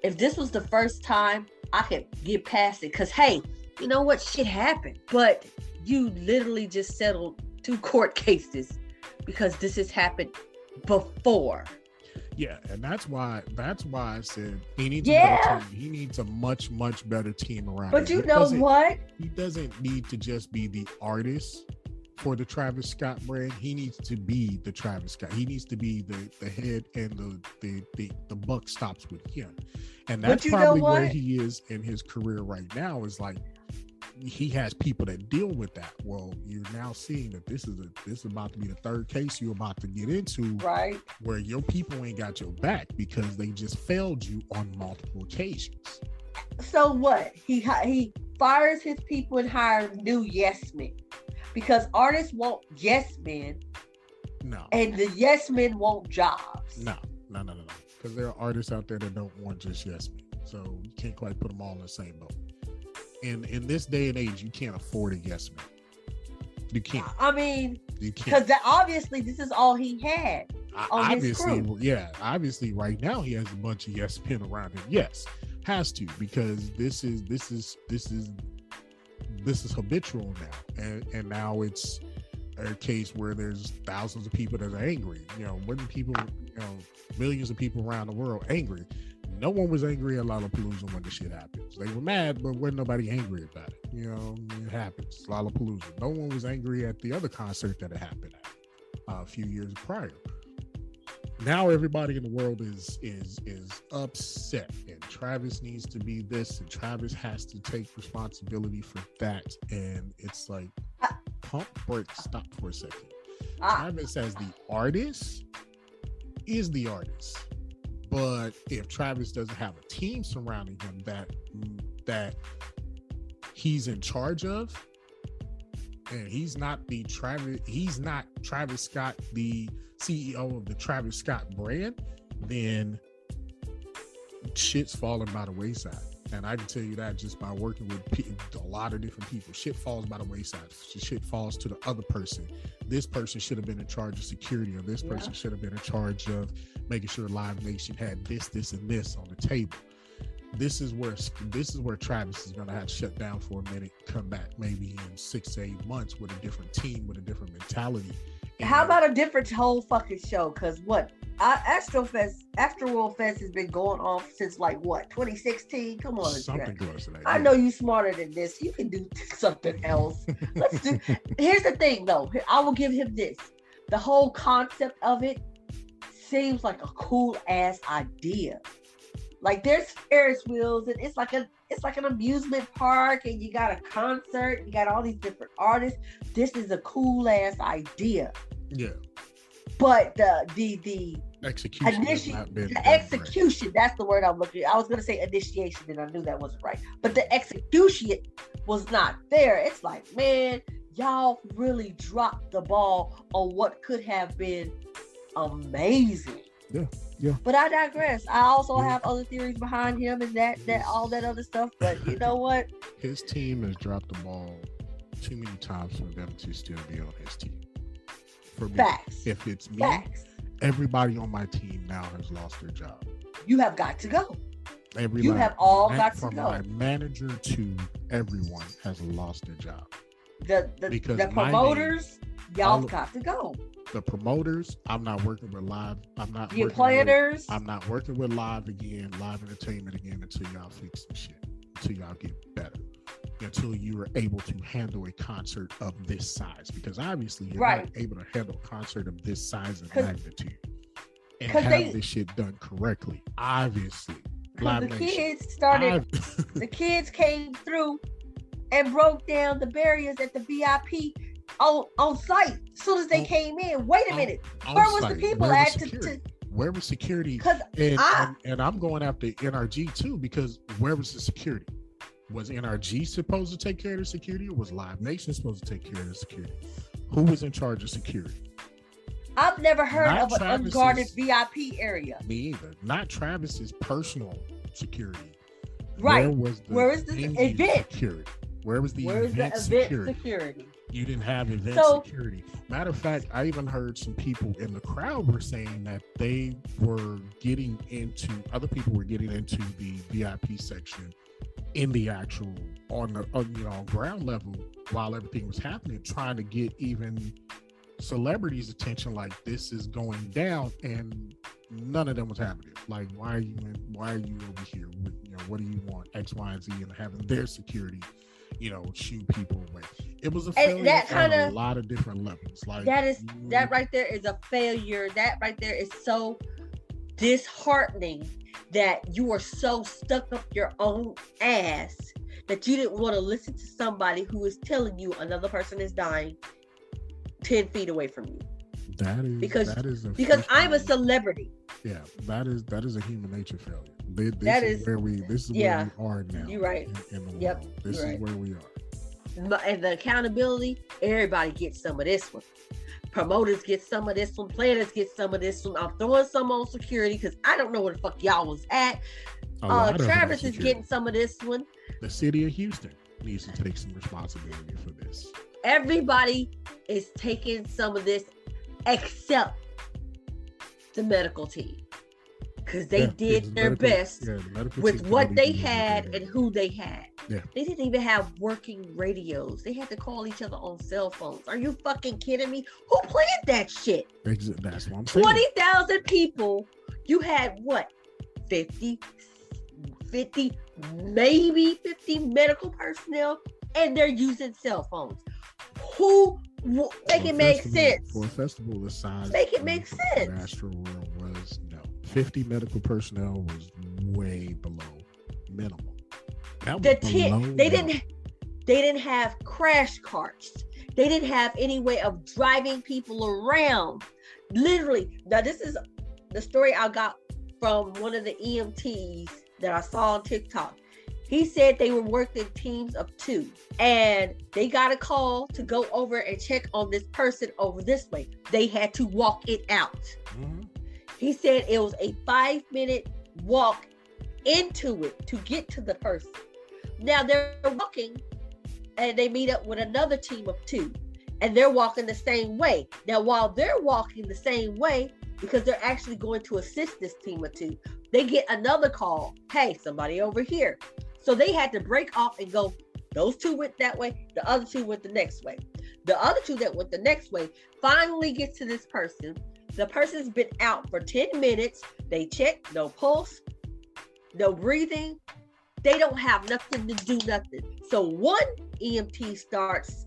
If this was the first time, I could get past it. Because, hey, you know what? Shit happened. But you literally just settled 2 court cases because this has happened before. Yeah, and that's why I said he needs a better team. He needs a much, much better team around him. But you know what? He doesn't need to just be the artist for the Travis Scott brand. He needs to be the Travis Scott. He needs to be the head, and the buck stops with him. And that's probably where he is in his career right now, is like he has people that deal with that. Well, you're now seeing that this is about to be the 3rd case you're about to get into, right? Where your people ain't got your back because they just failed you on multiple occasions. So what? He fires his people and hires new yes men because artists want yes men. No. And the yes men want jobs. No. Because there are artists out there that don't want just yes men. So you can't quite put them all in the same boat. In this day and age, you can't afford a yes man. You can't. I mean, you can't. Because obviously this is all he had on his crew. Yeah, obviously right now he has a bunch of yes men around him. Yes, has to, because this is habitual now, and now it's a case where there's thousands of people that are angry. When people, millions of people around the world angry. No one was angry at Lollapalooza when the shit happens. They were mad, but wasn't nobody angry about it. It happens. Lollapalooza. No one was angry at the other concert that it happened at a few years prior. Now everybody in the world is upset, and Travis needs to be this, and Travis has to take responsibility for that. And it's like, pump, break, stop for a second. Travis as the artist is the artist. But if Travis doesn't have a team surrounding him that he's in charge of, and he's not Travis Scott, the CEO of the Travis Scott brand, then shit's falling by the wayside. And I can tell you that just by working with a lot of different people. Shit falls by the wayside. Shit falls to the other person. This person should have been in charge of security, or this person should have been in charge of making sure Live Nation had this, and this on the table. This is where Travis is going to have to shut down for a minute, come back maybe in 6 to 8 months with a different team, with a different mentality. How about a different whole fucking show? Because Astroworld Fest has been going on since 2016? Come on, something close to that. I know you smarter than this. You can do something else. Here's the thing, though. I will give him this. The whole concept of it seems like a cool ass idea. Like there's Ferris wheels, and it's like an amusement park, and you got a concert, you got all these different artists. This is a cool ass idea. Yeah. But the execution, that's the word I'm looking at. I was gonna say initiation, and I knew that wasn't right. But the execution was not there. It's like, man, y'all really dropped the ball on what could have been amazing. Yeah. But I digress. I also have other theories behind him and that all that other stuff. But you know what? His team has dropped the ball too many times for them to still be on his team. For me, Facts. If it's me, Facts. Everybody on my team now has lost their job. You have got to go. Everybody, you have all got to go. From my manager to everyone has lost their job. The promoters, y'all got to go. The promoters, I'm not working with live. I'm not your planners. I'm not working with live entertainment again until y'all fix some shit. Until y'all get better. Until you are able to handle a concert of this size. Because obviously you're not able to handle a concert of this size and magnitude. And have this shit done correctly. Obviously. The kids came through and broke down the barriers at the VIP on site as soon as they came in. Wait a minute. Where was the people at? Where was security? And I'm going after NRG too, because where was the security? Was NRG supposed to take care of the security, or was Live Nation supposed to take care of the security? Who was in charge of security? I've never heard of an unguarded VIP area. Me either. Not Travis's personal security. Right. Where is the event security? Where was the event security? You didn't have event security. Matter of fact, I even heard some people in the crowd were saying that other people were getting into the VIP section in the actual on ground level while everything was happening, trying to get even celebrities' attention, like this is going down, and none of them was happening. Like, why are you over here? What do you want? X, Y, and Z, and having their security, shoo people away. It was a failure on a lot of different levels. Like that right there is a failure. That right there is so disheartening that you are so stuck up your own ass that you didn't want to listen to somebody who is telling you another person is dying 10 feet away from you. Because I'm a celebrity. Yeah, that is a human nature failure. This is where we are now. You're right. In the world. This is where we are. And the accountability, everybody gets some of this one. Promoters get some of this one. Planners get some of this one. I'm throwing some on security because I don't know where the fuck y'all was at. Travis is getting some of this one. The city of Houston needs to take some responsibility for this. Everybody is taking some of this except the medical team. Because they did their best with what they had and who they had. Yeah. They didn't even have working radios. They had to call each other on cell phones. Are you fucking kidding me? Who planned that shit? That's what I'm saying. 20,000 people. You had what? 50, maybe 50 medical personnel, and they're using cell phones. Make it make sense. For a festival the size, make it make sense. Astro World was 50 medical personnel was way below minimum. They didn't have crash carts. They didn't have any way of driving people around. Literally, now this is the story I got from one of the EMTs that I saw on TikTok. He said they were working teams of 2 and they got a call to go over and check on this person over this way. They had to walk it out. Mm-hmm. He said it was a 5-minute walk into it to get to the person. Now they're walking and they meet up with another team of 2 and they're walking the same way. Now, while they're walking the same way, because they're actually going to assist this team of 2, they get another call. Hey, somebody over here. So they had to break off and go. Those 2 went that way. The other 2 went the next way. The other 2 that went the next way finally get to this person. The person's been out for 10 minutes. They check, no pulse, no breathing. They don't have nothing to do nothing. So one EMT starts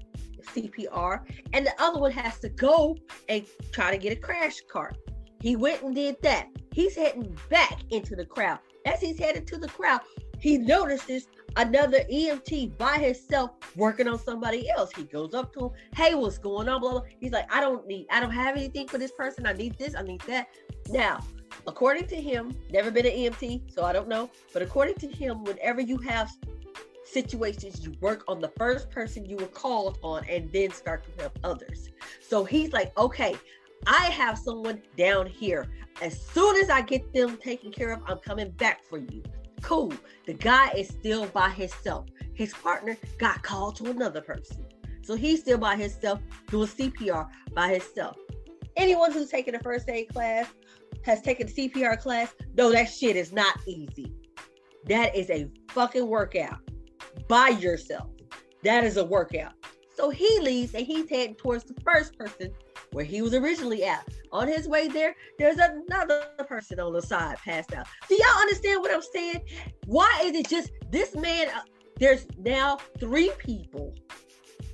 CPR and the other one has to go and try to get a crash cart. He went and did that. He's heading back into the crowd. As he's headed to the crowd, he notices another EMT by himself working on somebody else. He goes up to him, hey, what's going on? Blah, blah. He's like, I don't have anything for this person. I need this, I need that. Now, according to him, never been an EMT, so I don't know. But according to him, whenever you have situations, you work on the first person you were called on and then start to help others. So he's like, okay, I have someone down here. As soon as I get them taken care of, I'm coming back for you. Cool. The guy is still by himself. His partner got called to another person. So he's still by himself doing CPR by himself. Anyone who's taken a first aid class, has taken a CPR class, no, that shit is not easy. That is a fucking workout by yourself. That is a workout. So he leaves and he's heading towards the first person where he was originally at. On his way there, there's another person on the side passed out. Do y'all understand what I'm saying? Why is it just this man? There's now 3 people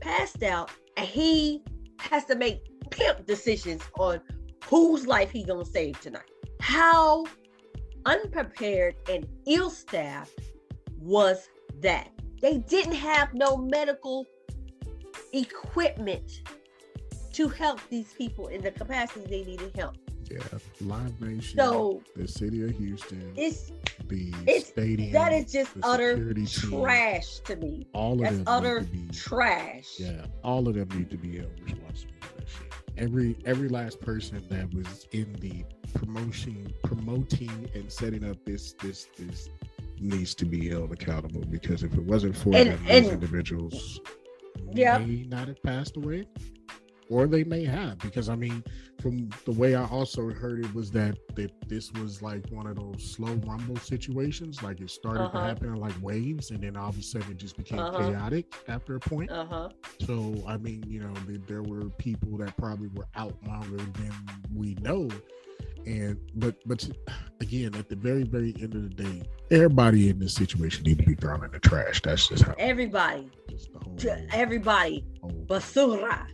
passed out and he has to make pimp decisions on whose life he gonna save tonight. How unprepared and ill-staffed was that? They didn't have no medical equipment to help these people in the capacity they needed help. Yeah, Live Nation, so, the city of Houston, it's stadium. That is just utter trash to me. All of That's them utter need to be, trash. Yeah, all of them need to be held responsible for that shit. Every last person that was in the promoting and setting up this needs to be held accountable, because if it wasn't for them, those individuals may not have passed away, or they may have, because I mean, from the way I also heard it was that this was like one of those slow rumble situations. Like it started to happen in like waves, and then all of a sudden it just became chaotic after a point. So I mean, you know, there were people that probably were out longer than we know. And but again, at the very, very end of the day, everybody in this situation need to be thrown in the trash. That's just how everybody, basura,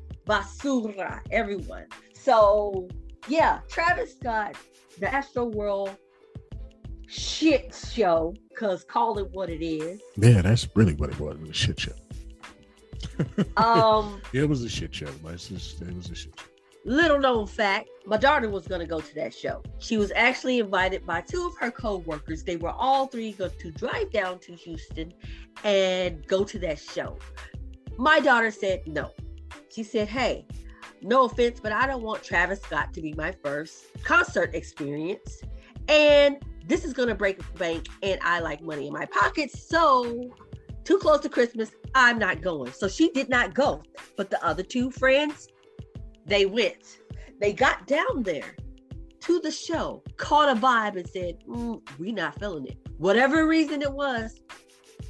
everyone. So yeah, Travis Scott, the Astro World shit show, cause call it what it is. Yeah, that's really what it was. It was a shit show. It was a shit show, but it was a shit show. Little known fact, my daughter was going to go to that show. She was actually invited by 2 of her co-workers. They were all 3 going to drive down to Houston and go to that show. My daughter said no. She said, hey, no offense, but I don't want Travis Scott to be my first concert experience. And this is going to break the bank, and I like money in my pockets. So too close to Christmas, I'm not going. So she did not go. But the other 2 friends, they went. They got down there to the show, caught a vibe and said, we not feeling it. Whatever reason it was,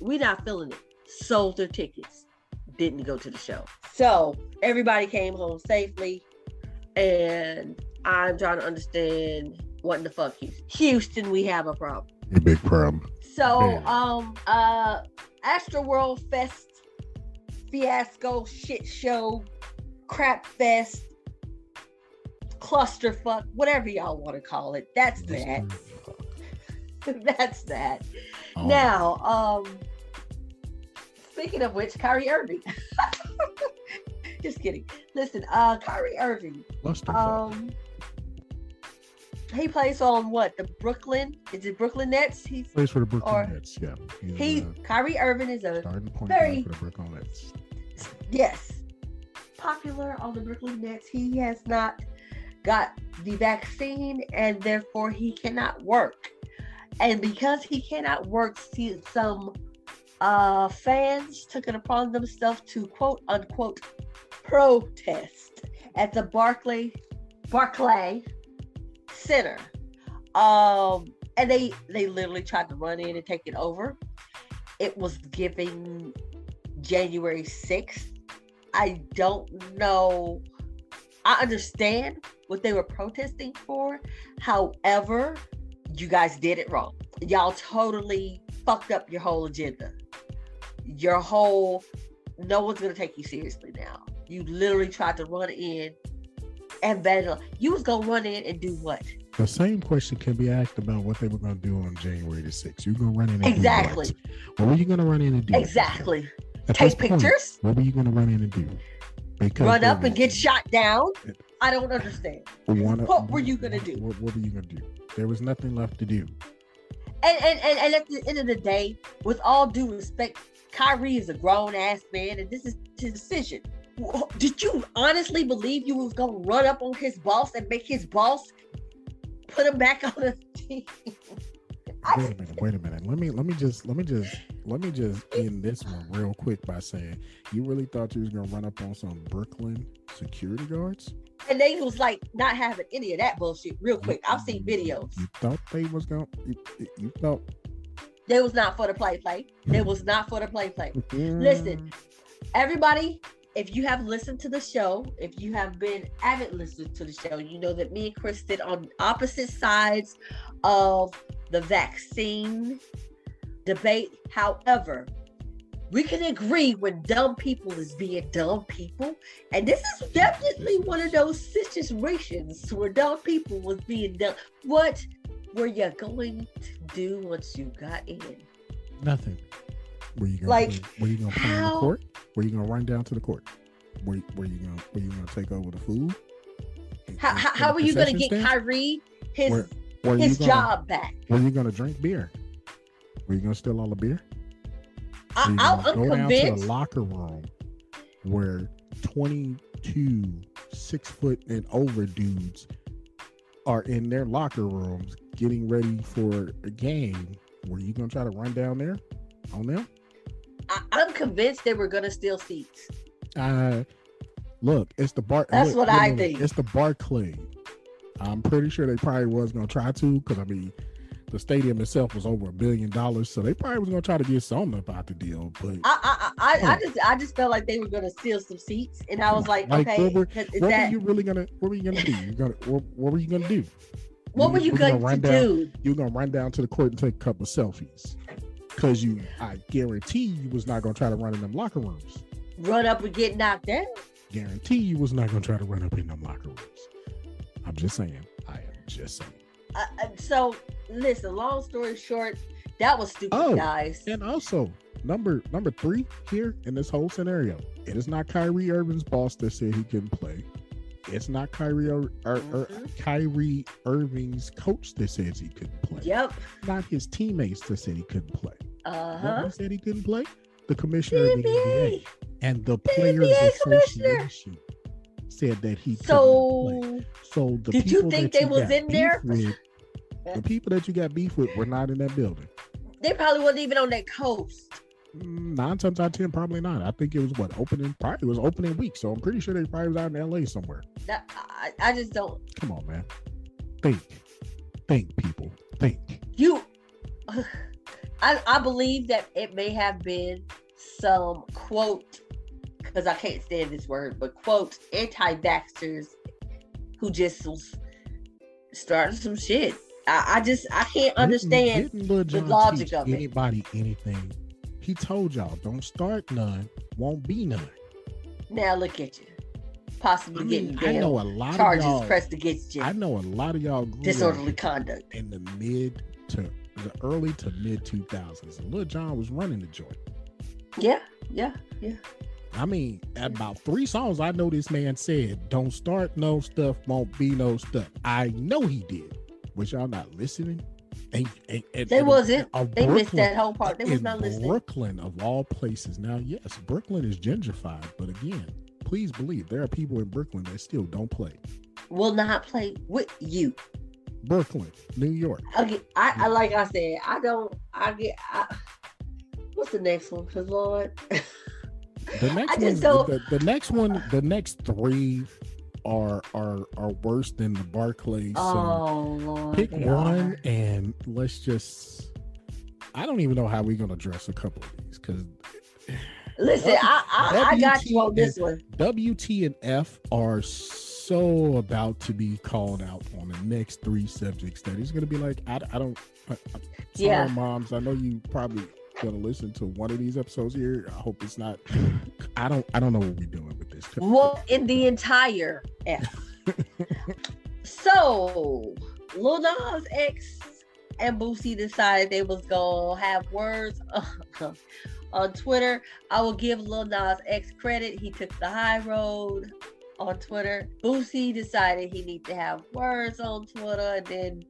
we not feeling it. Sold their tickets. Didn't go to the show. So everybody came home safely. And I'm trying to understand what in the fuck Houston, we have a problem. A big problem. So, Astroworld Fest fiasco, shit show, crap fest, clusterfuck, whatever y'all want to call it. That's that. That's that. Now, speaking of which, Kyrie Irving. Just kidding. Listen, Kyrie Irving. He plays on what? The Brooklyn? Is it Brooklyn Nets? He plays for the Brooklyn Nets. Yeah. Kyrie Irving is a starting point very for the Brooklyn Nets. Yes. Popular on the Brooklyn Nets. He has not got the vaccine, and therefore he cannot work. And because he cannot work, some fans took it upon themselves to quote unquote protest at the Barclay Center. And they literally tried to run in and take it over. It was giving January 6th. I don't know. I understand what they were protesting for. However, you guys did it wrong. Y'all totally fucked up your whole agenda. No one's going to take you seriously now. You literally tried to run in and battle. You was going to run in and do what? The same question can be asked about what they were going to do on January the 6th. You're going to run in and Exactly. do what were you going to run in and do? Exactly. At Take this point, pictures. what were you going to run in and do? Because Run up and get shot down. I don't understand. What were you going to do? What were you going to do? There was nothing left to do. And at the end of the day, with all due respect, Kyrie is a grown ass man, and this is his decision. Did you honestly believe you was gonna run up on his boss and make his boss put him back on the team? Wait a minute. Let me just end this one real quick by saying, you really thought you was gonna run up on some Brooklyn security guards? And they was like not having any of that bullshit. Real quick, I've seen videos. You thought they was gonna? You thought they was not for the play. They was not for the play. Listen, everybody. If you have listened to the show, if you have been avid listeners to the show, you know that me and Chris sit on opposite sides of the vaccine debate. However, we can agree when dumb people is being dumb people. And this is definitely one of those situations where dumb people was being dumb. What were you going to do once you got in? Nothing. Were you gonna play in the court? Were you gonna run down to the court? Were you gonna take over the food? How are you gonna get Kyrie his job back? Were you gonna drink beer? Were you gonna steal all the beer? I'm go convinced. Down to the locker room where 22 6-foot and over dudes are in their locker rooms getting ready for a game. Were you gonna try to run down there on them? I'm convinced they were gonna steal seats. Look, it's the bar. That's what I think. It's the Barclay. I'm pretty sure they probably was gonna try to, because I mean, the stadium itself was over $1 billion, so they probably was gonna try to get something about the deal. But I just felt like they were gonna steal some seats, and I was like okay, what were you do? What were you gonna do? What were you going to do? You were gonna run down to the court and take a couple of selfies, because I guarantee you was not gonna try to run in them locker rooms. Run up and get knocked down. Guarantee you was not gonna try to run up in them locker rooms. I'm just saying. I am just saying. So listen, long story short, that was stupid, guys. And also, number 3 here in this whole scenario, it is not Kyrie Irving's boss that said he couldn't play. It's not Kyrie Irving's coach that says he couldn't play. Yep. Not his teammates that said he couldn't play. Who said he couldn't play? The commissioner of the NBA and the Players Association said that he couldn't play. So the did you think they was in there? The people that you got beef with were not in that building. They probably wasn't even on that coast. 9 times out of 10, probably not. I think it was opening week. So I'm pretty sure they probably was out in LA somewhere. I just don't. Come on, man. Think, people. Think. I believe that it may have been some quote, because I can't stand this word, but quote, anti-vaxxers who just started some shit. I can't understand the logic of it. Anybody anything? He told y'all, don't start none, won't be none. Now look at you, possibly getting I know a lot charges of y'all, pressed against you. I know a lot of y'all disorderly conduct in the early to mid 2000s. And Lil Jon was running the joint. Yeah. I mean, at about 3 songs, I know this man said, "Don't start no stuff, won't be no stuff." I know he did. Was y'all not listening? They wasn't. They missed that whole part. They was not listening. Brooklyn, of all places. Now, yes, Brooklyn is gentrified, but again, please believe there are people in Brooklyn that still don't play. Will not play with you. Brooklyn, New York. Okay, I like I said, what's the next one? Because Lord, the next 3 are worse than the Barclays. So Lord, pick one and let's just. I don't even know how we're gonna address a couple of these, because. Listen, I got you on this one. WT and F are so about to be called out on the next 3 subjects that he's gonna be like, sorry, moms, I know you probably gonna listen to one of these episodes here. I hope it's not. I don't know what we're doing with this. Well, in the entire F. So Lil Nas X and Boosie decided they was gonna have words on Twitter. I will give Lil Nas X credit. He took the high road on Twitter. Boosie decided he needed to have words on Twitter, and then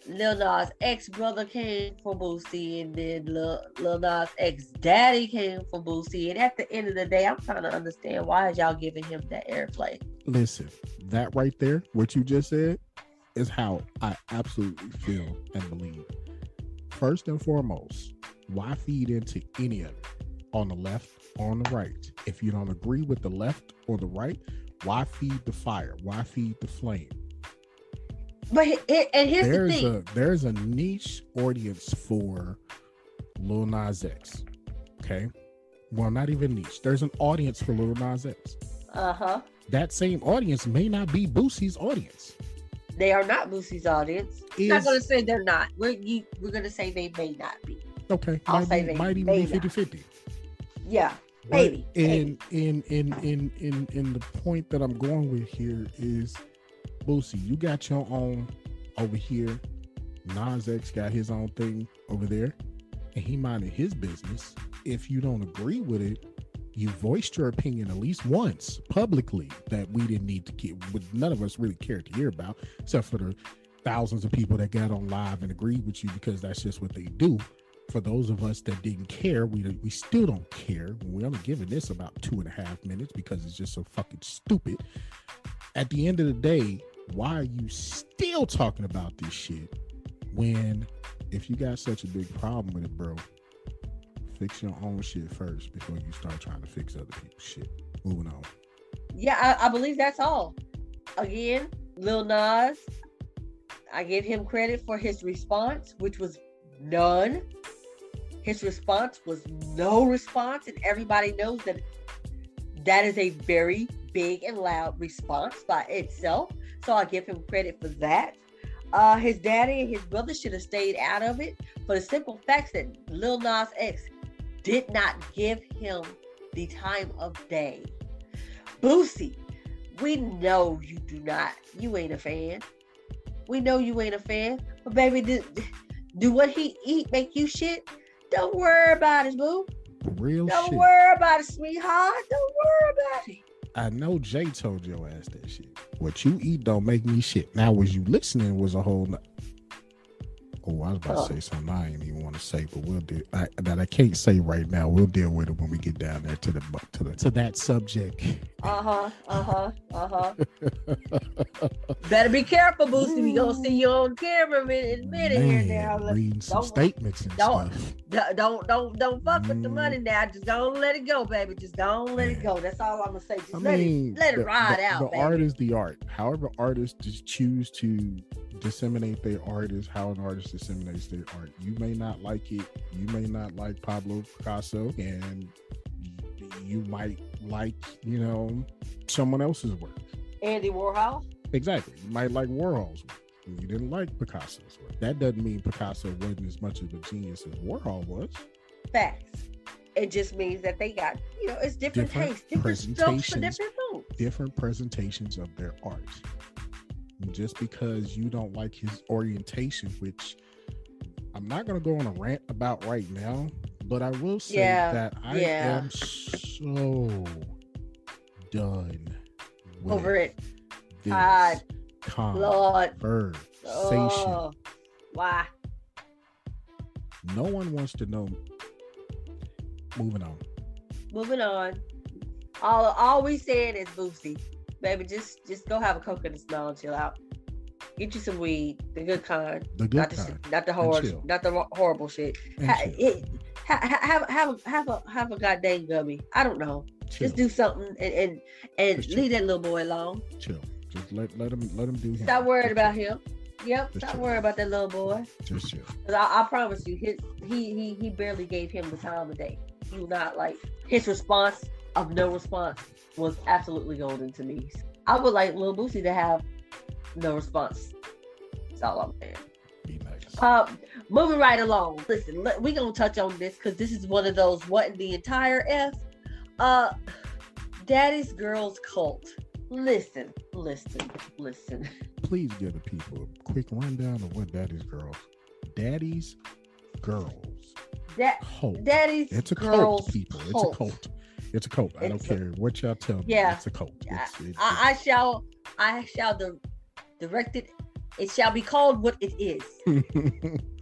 Lil Nas X brother came for Boosie, and then Lil Nas X daddy came for Boosie. And at the end of the day, I'm trying to understand, why is y'all giving him that airplay? Listen, that right there, what you just said, is how I absolutely feel and believe. First and foremost, why feed into any of it? On the left or on the right? If you don't agree with the left or the right, why feed the fire? Why feed the flame? But here's the thing. There's a niche audience for Lil Nas X. Okay? Well, not even niche. There's an audience for Lil Nas X. Uh-huh. That same audience may not be Boosie's audience. They are not Boosie's audience. I'm not going to say they're not. We're going to say they may not be. Okay. I'll say they might even be 50-50. Yeah. Maybe. In the point that I'm going with here is, Boosie, you got your own over here. Nas X got his own thing over there, and he minded his business. If you don't agree with it, you voiced your opinion at least once publicly that we didn't need to get, none of us really cared to hear about, except for the thousands of people that got on live and agreed with you because that's just what they do. For those of us that didn't care, we still don't care. We're only giving this about 2.5 minutes because it's just so fucking stupid. At the end of the day, why are you still talking about this shit when, if you got such a big problem with it, bro, fix your own shit first before you start trying to fix other people's shit. Moving on. Yeah, I believe that's all. Again, Lil Nas, I give him credit for his response, which was none. His response was no response, and everybody knows that that is a very big and loud response by itself. So I give him credit for that. His daddy and his brother should have stayed out of it for the simple fact that Lil Nas X did not give him the time of day. Boosie, we know you ain't a fan. We know you ain't a fan. But baby, do what he eat make you shit? Don't worry about it, boo. Don't worry about it, sweetheart. Don't worry about it. I know Jay told your ass that shit. What you eat don't make me shit. Now, was you listening was a whole... Oh, I was about to say something I ain't even want to say, but we'll do that. I can't say right now. We'll deal with it when we get down there to that subject. Better be careful, Boosie. We gonna see you on camera in a minute here now. Reading some statements and stuff. Don't fuck with the money now. Just don't let it go, baby. Just don't let it go. That's all I'm gonna say. Just let it ride out. The art is the art. However, artists just choose to disseminate their art is how an artist disseminates their art. You may not like it. You may not like Pablo Picasso, and you might like, someone else's work. Andy Warhol. Exactly. You might like Warhol's work. You didn't like Picasso's work. That doesn't mean Picasso wasn't as much of a genius as Warhol was. Facts. It just means that they got, it's different tastes, different strokes for different folks. Different presentations of their art. Just because you don't like his orientation, which I'm not going to go on a rant about right now, but I will say that I am so done with over it. This Lord. Conversation. Why? No one wants to know. Moving on. All we saying is Boosie. Baby, just go have a coconut smell and chill out. Get you some weed, the good kind, not the horrible shit. Have a goddamn gummy. I don't know. Chill. Just do something and leave that little boy alone. Chill. Just let him do him. Stop worrying about him. Yep. Stop worrying about that little boy. Just chill. I promise you, he barely gave him the time of day. He was not like his response of no response was absolutely golden to me. I would like Lil Boosie to have no response. That's all I'm saying. Be nice. Moving right along. Listen, we're gonna touch on this because this is one of those what in the entire F. Daddy's Girls Cult. Listen. please give the people a quick rundown of what Daddy's Girls. Daddy's Girls. Daddy's It's a Girls cult, people. Cult. It's a cult. It's a cult. I don't care what y'all tell me. Yeah. It's a cult. I shall direct it. It shall be called what it is.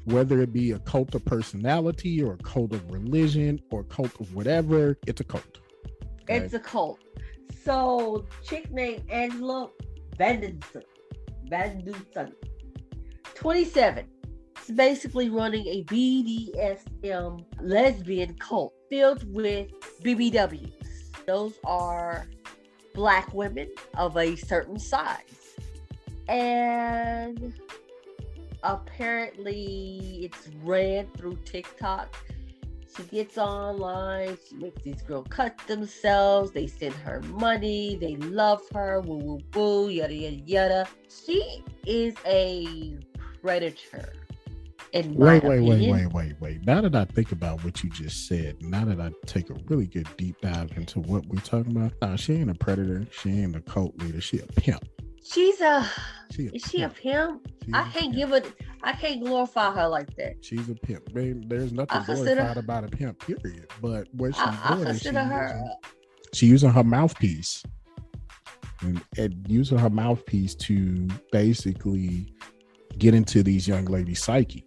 Whether it be a cult of personality or a cult of religion or a cult of whatever, it's a cult. Okay? It's a cult. So, chick named Angela Vandenson, 27. It's basically running a BDSM lesbian cult filled with BBWs. Those are Black women of a certain size. And apparently it's ran through TikTok. She gets online, she makes these girls cut themselves, they send her money, they love her, woo woo woo, yada yada yada. She is a predator. Wait. Now that I think about what you just said, now that I take a really good deep dive into what we're talking about, nah, she ain't a predator, she ain't a cult leader, she a pimp. Is she a pimp? I can't glorify her like that. She's a pimp. Babe, there's nothing glorified about a pimp, period. But what she's doing is she's using her mouthpiece. And using her mouthpiece to basically get into these young ladies' psyche.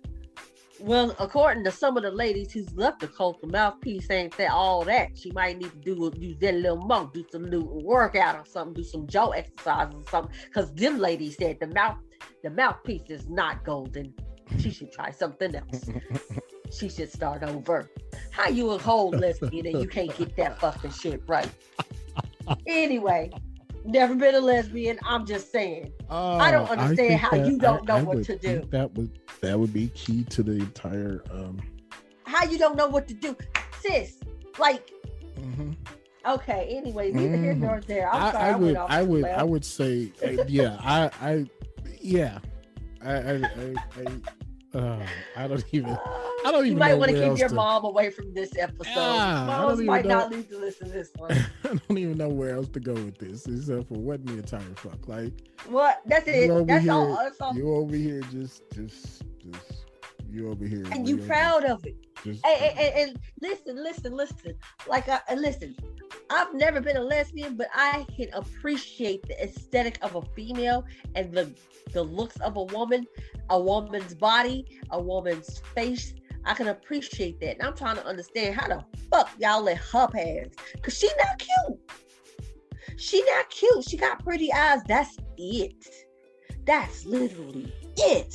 Well, according to some of the ladies who's left the cult, the mouthpiece ain't all that. She might need to use that little more, do some new workout or something, do some jaw exercises or something. Because them ladies said the mouthpiece is not golden. She should try something else. She should start over. How you a whole lesbian and you can't get that fucking shit right? Anyway, never been a lesbian. I'm just saying. I don't understand how you don't know what to do. That would be key to the entire. How you don't know what to do, sis? Like. Mm-hmm. Okay. Anyway, neither here nor there. I'm sorry. I would say, yeah. I don't even. You might want to keep your mom away from this episode. Moms might not need to listen to this one. I don't even know where else to go with this except for what the entire fuck. Like what? That's it. That's all. You over here just you over here. And you proud of it. And listen. Like listen. I've never been a lesbian, but I can appreciate the aesthetic of a female and the looks of a woman's body, a woman's face. I can appreciate that. And I'm trying to understand how the fuck y'all let her pass. Because she not cute. She got pretty eyes. That's it. That's literally it.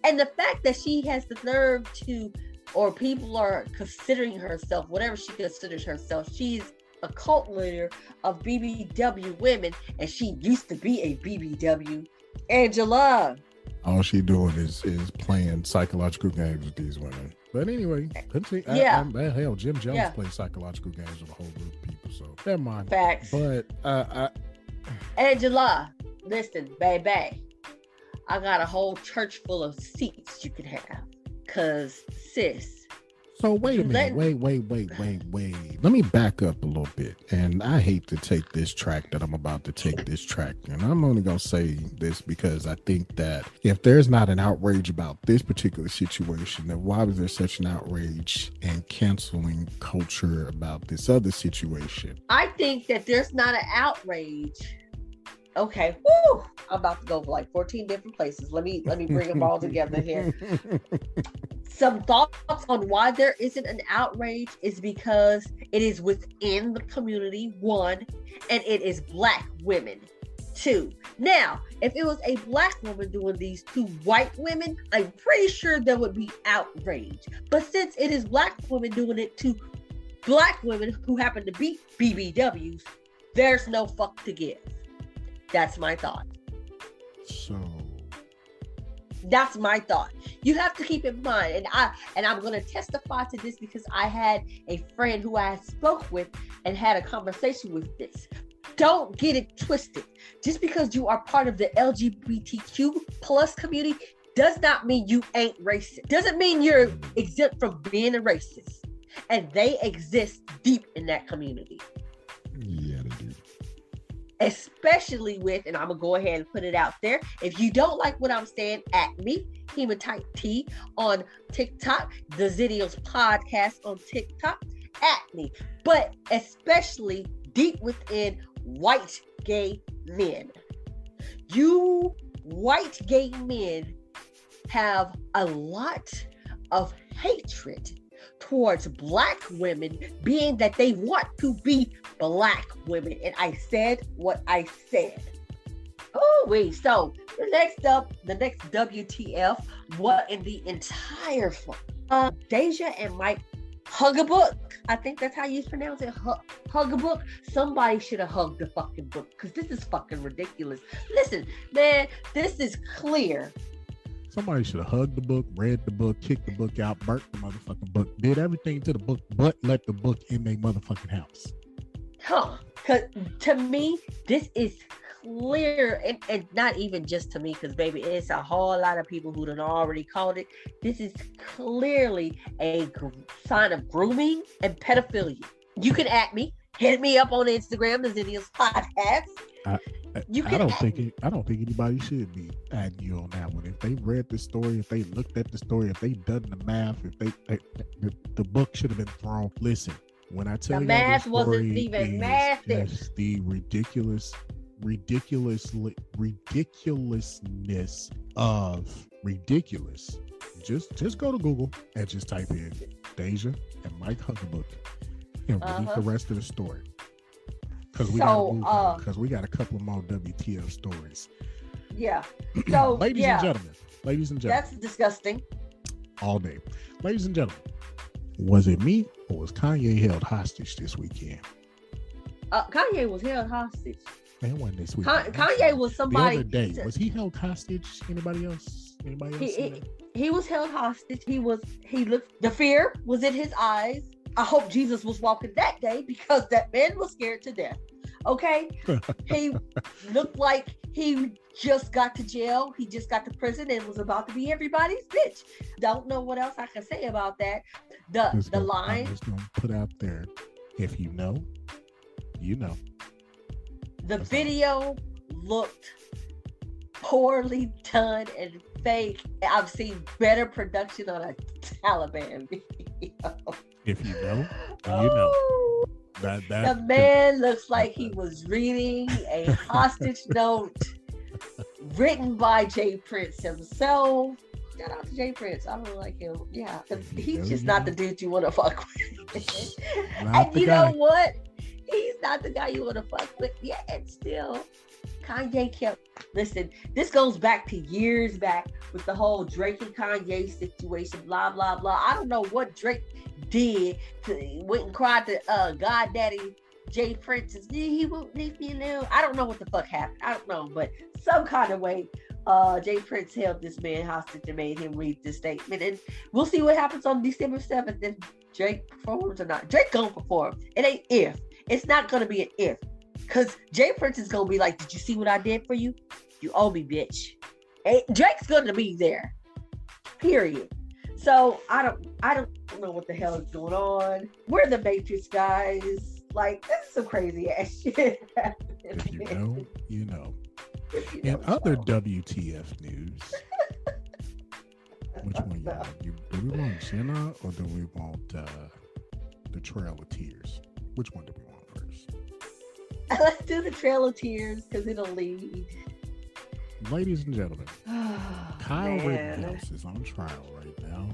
And the fact that she has the nerve to, or people are considering herself, whatever she considers herself, she's a cult leader of BBW women, and she used to be a BBW. Angela. All she doing is playing psychological games with these women. But anyway, hell, Jim Jones plays psychological games with a whole group of people, so never mind. Facts. But Angela, listen, baby, I got a whole church full of seats you could have. Cause sis. So wait a minute. Wait. Let me back up a little bit. And I hate to take this track that I'm about to take this track. And I'm only gonna say this because I think that if there's not an outrage about this particular situation, then why was there such an outrage and canceling culture about this other situation? I think that there's not an outrage. Okay, woo! I'm about to go for like 14 different places. Let me bring them all together here. Some thoughts on why there isn't an outrage is because it is within the community, one, and it is Black women, two. Now, if it was a Black woman doing these to white women, I'm pretty sure there would be outrage. But since it is Black women doing it to Black women who happen to be BBWs, there's no fuck to give. That's my thought. So that's my thought. You have to keep in mind, and I'm going to testify to this because I had a friend who I spoke with and had a conversation with this. Don't get it twisted. Just because you are part of the LGBTQ plus community does not mean you ain't racist. Doesn't mean you're exempt from being a racist. And they exist deep in that community. Yeah, they do. especially with, and I'm gonna go ahead and put it out there. If you don't like what I'm saying, at me, Hematite T on TikTok, the Xennials podcast on TikTok, at me. But especially deep within white gay men. You white gay men have a lot of hatred towards black women, being that they want to be black women. And I said what I said. Oh, wait. So the next WTF, what in the entire Deja and Mike hug a book. I think that's how you pronounce it. Hug a book. Somebody should have hugged the fucking book, because this is fucking ridiculous. Listen, man, this is clear. Somebody should have hugged the book, read the book, kicked the book out, burnt the motherfucking book, did everything to the book, but let the book in their motherfucking house. Because to me, this is clear, and not even just to me, because baby, it's a whole lot of people who done already called it. This is clearly a sign of grooming and pedophilia. You can at me, hit me up on Instagram, the Xennials podcast. I don't think anybody should be adding you on that one. If they read the story, if they looked at the story, if they done the math, if the book should have been thrown. Listen, when I tell you, the math wasn't even math. Just the ridiculousness of ridiculous. Just go to Google and just type in Deja and Mike Huckabook and read the rest of the story. Because we got a couple more WTF stories. Yeah. So, ladies and gentlemen. That's disgusting. All day. Ladies and gentlemen, was it me or was Kanye held hostage this weekend? Kanye was held hostage. Man, it wasn't this weekend. Kanye was somebody. The other day. Was he held hostage? Anybody else? He was held hostage. He looked, the fear was in his eyes. I hope Jesus was walking that day, because that man was scared to death. Okay? He looked like he just got to jail. He just got to prison and was about to be everybody's bitch. Don't know what else I can say about that. The line. I'm just going to put out there, if you know, you know. The video looked poorly done and fake. I've seen better production on a Taliban video. If you know, you know. The man looks like he was reading a hostage note written by Jay Prince himself. Shout out to Jay Prince. I don't like him. Yeah, he's just not the dude you want to fuck with. And you know what? He's not the guy you want to fuck with. Yeah, and still, Kanye kept. Listen, this goes back to years back with the whole Drake and Kanye situation. Blah blah blah. I don't know what Drake did. Went and cried to God Daddy Jay Prince. He won't leave me alone. I don't know what the fuck happened. I don't know, but some kind of way, Jay Prince held this man hostage and made him read this statement. And we'll see what happens on December 7th. If Drake performs or not. Drake gonna perform. It ain't if. It's not gonna be an if. Because Jay Prince is gonna be like, did you see what I did for you? You owe me, bitch. Drake's gonna be there. Period. So I don't know what the hell is going on. We're the Matrix, guys. Like, this is some crazy ass shit. If you know, you know. In other WTF news, which one you want? Do we want Jenna or do we want the Trail of Tears? Which one do we want first? Let's do the Trail of Tears because it'll lead. Ladies and gentlemen, Kyle Rittenhouse is on trial right now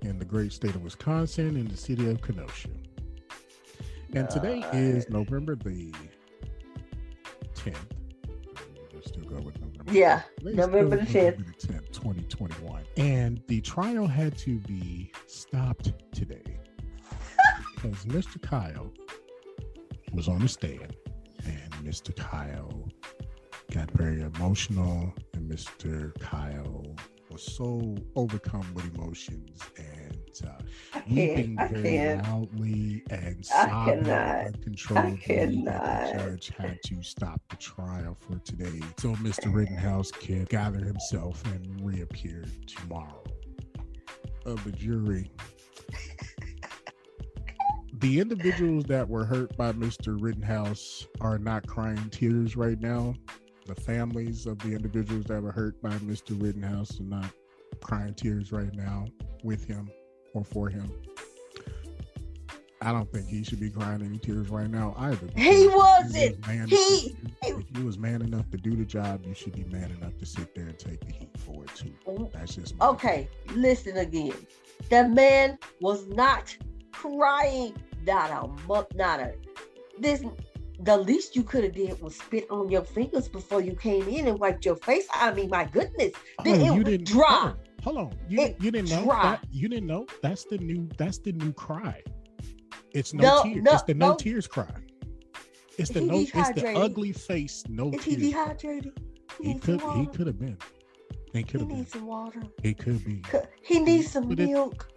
in the great state of Wisconsin in the city of Kenosha. And today is November the 10th. Let's still go with November. Yeah, November the 10th. 2021. And the trial had to be stopped today because Mr. Kyle was on the stand and Mr. Kyle got very emotional and Mr. Kyle was so overcome with emotions and weeping very loudly and sobbing uncontrollably that the judge had to stop the trial for today so Mr. Rittenhouse can gather himself and reappear tomorrow. The jury The individuals that were hurt by Mr. Rittenhouse are not crying tears right now. The families of the individuals that were hurt by Mr. Rittenhouse are not crying tears right now with him or for him. I don't think he should be crying any tears right now either. He wasn't. If you was man enough to do the job, you should be man enough to sit there and take the heat for it too. That's just my okay. Listen again. That man was not crying. The least you could have did was spit on your fingers before you came in and wiped your face. I mean, my goodness. You didn't dry. Hold on. You didn't know that? You didn't know? That's the new cry. It's tears. It's the no tears cry. It's the ugly face, no tears. Is he dehydrated? He could have been. He needs some water. He could be. He needs some milk.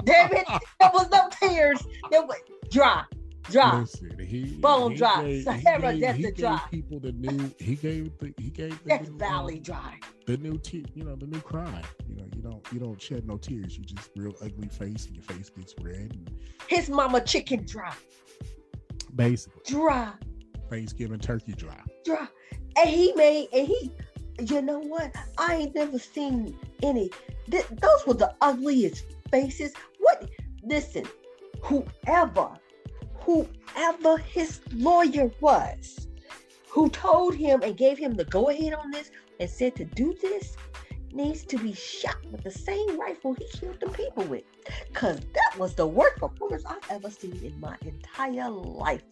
Damn it! There was no tears. There was dry. Listen, bone dry. Sahara Desert dry. People the new. He gave Death Valley dry. The new the new cry. You don't shed no tears. You just real ugly face, and your face gets red. And his mama chicken dry. Basically. Dry. Thanksgiving turkey dry. Dry. And he. You know what? I ain't never seen any. Those were the ugliest faces. What? Listen, whoever his lawyer was, who told him and gave him the go-ahead on this and said to do this, needs to be shot with the same rifle he killed the people with. Because that was the worst performance I've ever seen in my entire life.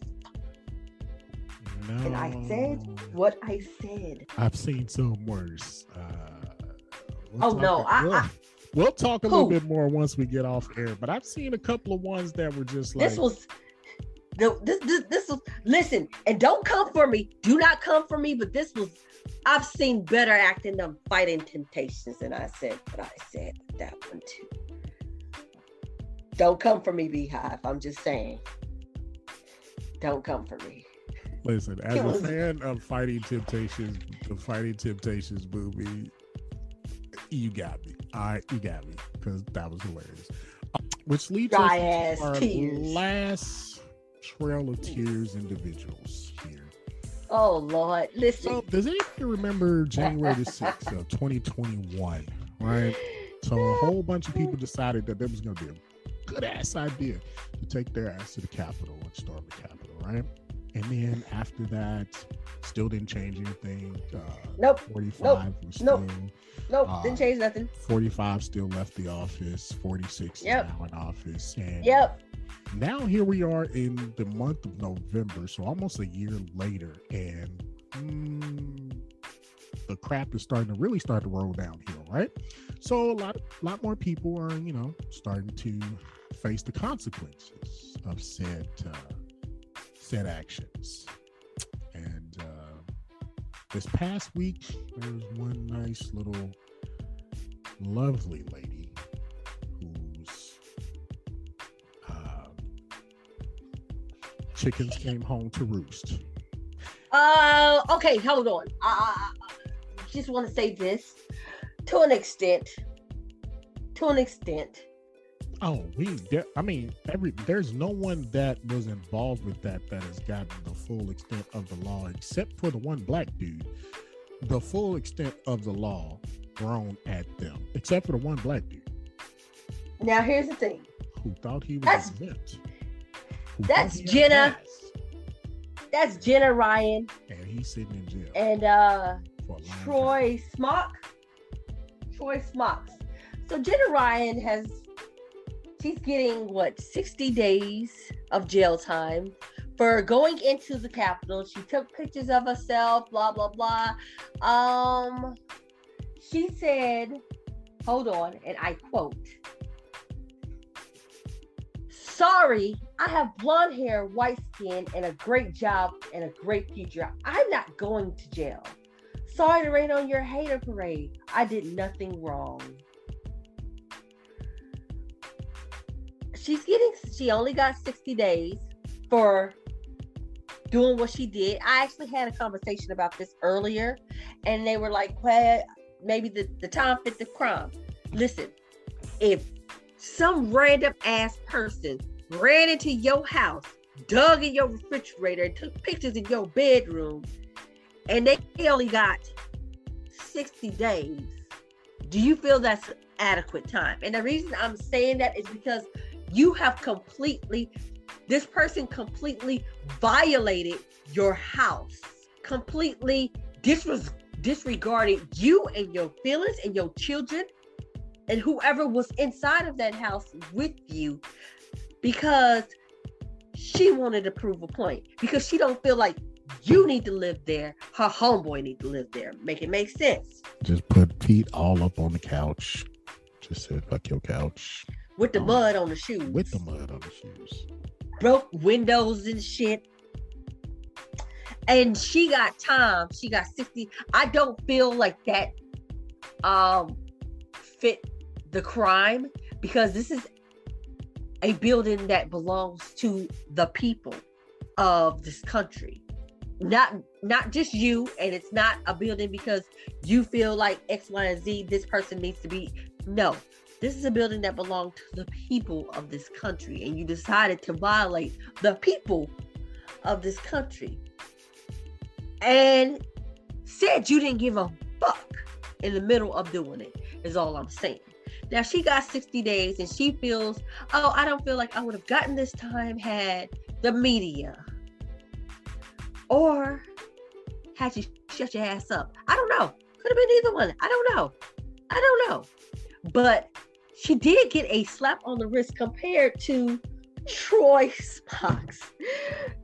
No. And I said what I said. I've seen some worse. We'll talk a little bit more once we get off air. But I've seen a couple of ones that were just like this was. Listen, and don't come for me. Do not come for me. But this was. I've seen better acting than Fighting Temptations, and I said what I said with that one too. Don't come for me, Beehive. I'm just saying. Don't come for me. Listen, as a fan of Fighting Temptations, the Fighting Temptations movie, you got me. You got me, because that was hilarious. Which leads us to our last trail of tears individuals here. Oh Lord, listen. So, does anybody remember January the 6th of 2021? Right. So a whole bunch of people decided that there was going to be a good ass idea to take their ass to the Capitol and storm the Capitol, right? And then after that, still didn't change anything. 45 was still. Didn't change nothing. 45 still left the office. 46 is now in office. And now here we are in the month of November, so almost a year later, and the crap is starting to roll downhill, right? So a lot more people are, starting to face the consequences of said actions. And this past week, there was one nice little lovely lady whose chickens came home to roost. Okay, hold on. I just want to say this to an extent. Oh, there's no one that was involved with that has gotten the full extent of the law, except for the one black dude. The full extent of the law thrown at them, except for the one black dude. Now, here's the thing. Who thought he was exempt? That's Jenna. That's Jenna Ryan. And he's sitting in jail. And Troy Smocks. So Jenna Ryan she's getting 60 days of jail time for going into the Capitol. She took pictures of herself, blah, blah, blah. She said, hold on, and I quote, "Sorry, I have blonde hair, white skin, and a great job and a great future. I'm not going to jail. Sorry to rain on your hater parade. I did nothing wrong." She only got 60 days for doing what she did. I actually had a conversation about this earlier, and they were like, well, maybe the time fit the crime. Listen, if some random ass person ran into your house, dug in your refrigerator, and took pictures in your bedroom, and they only got 60 days. Do you feel that's adequate time? And the reason I'm saying that is because you have this person completely violated your house, completely disregarded you and your feelings and your children and whoever was inside of that house with you, because she wanted to prove a point, because she don't feel like you need to live there, her homeboy need to live there. Make it make sense. Just put feet all up on the couch. Just said fuck your couch. With the mud on the shoes. With the mud on the shoes. Broke windows and shit. And she got time. She got 60. I don't feel like that fit the crime, because this is a building that belongs to the people of this country. Not just you, and it's not a building because you feel like X, Y, and Z, this person needs to be. No, this is a building that belonged to the people of this country, and you decided to violate the people of this country and said you didn't give a fuck in the middle of doing it, is all I'm saying. Now, she got 60 days and she feels, oh, I don't feel like I would have gotten this time had the media, or had you shut your ass up. I don't know. Could have been either one. I don't know. But she did get a slap on the wrist compared to Troy Smocks.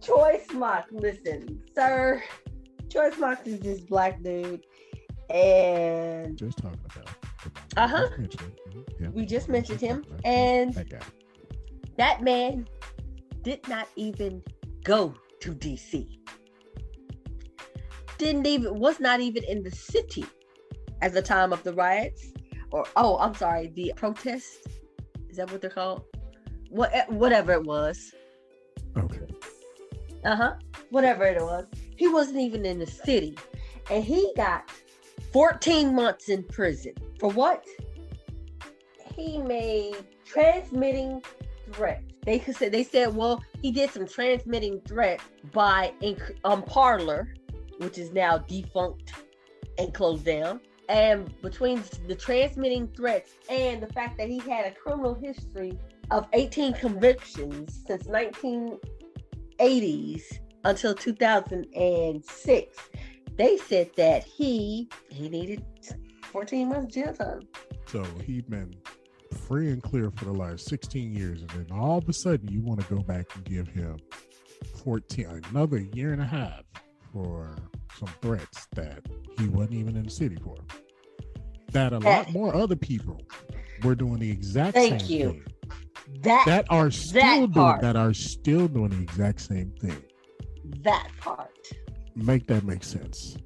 Troy Smocks, listen, sir. Troy Smocks is this black dude. And just talking about. Yeah. We just mentioned him. And that man did not even go to DC. Was not even in the city at the time of the riots, the protest. Is that what they're called? Whatever it was. Okay. Whatever it was. He wasn't even in the city, and he got 14 months in prison for what? He made transmitting threats. They said, well, he did some transmitting threats by Parler, which is now defunct and closed down. And between the transmitting threats and the fact that he had a criminal history of 18 convictions since 1980s until 2006, they said that he needed 14 months jail time. So he'd been free and clear for the last 16 years, and then all of a sudden you want to go back and give him another year and a half for some threats that he wasn't even in the city for. That a lot more other people were doing the exact same thing. That are still doing the exact same thing. That part. Make that make sense.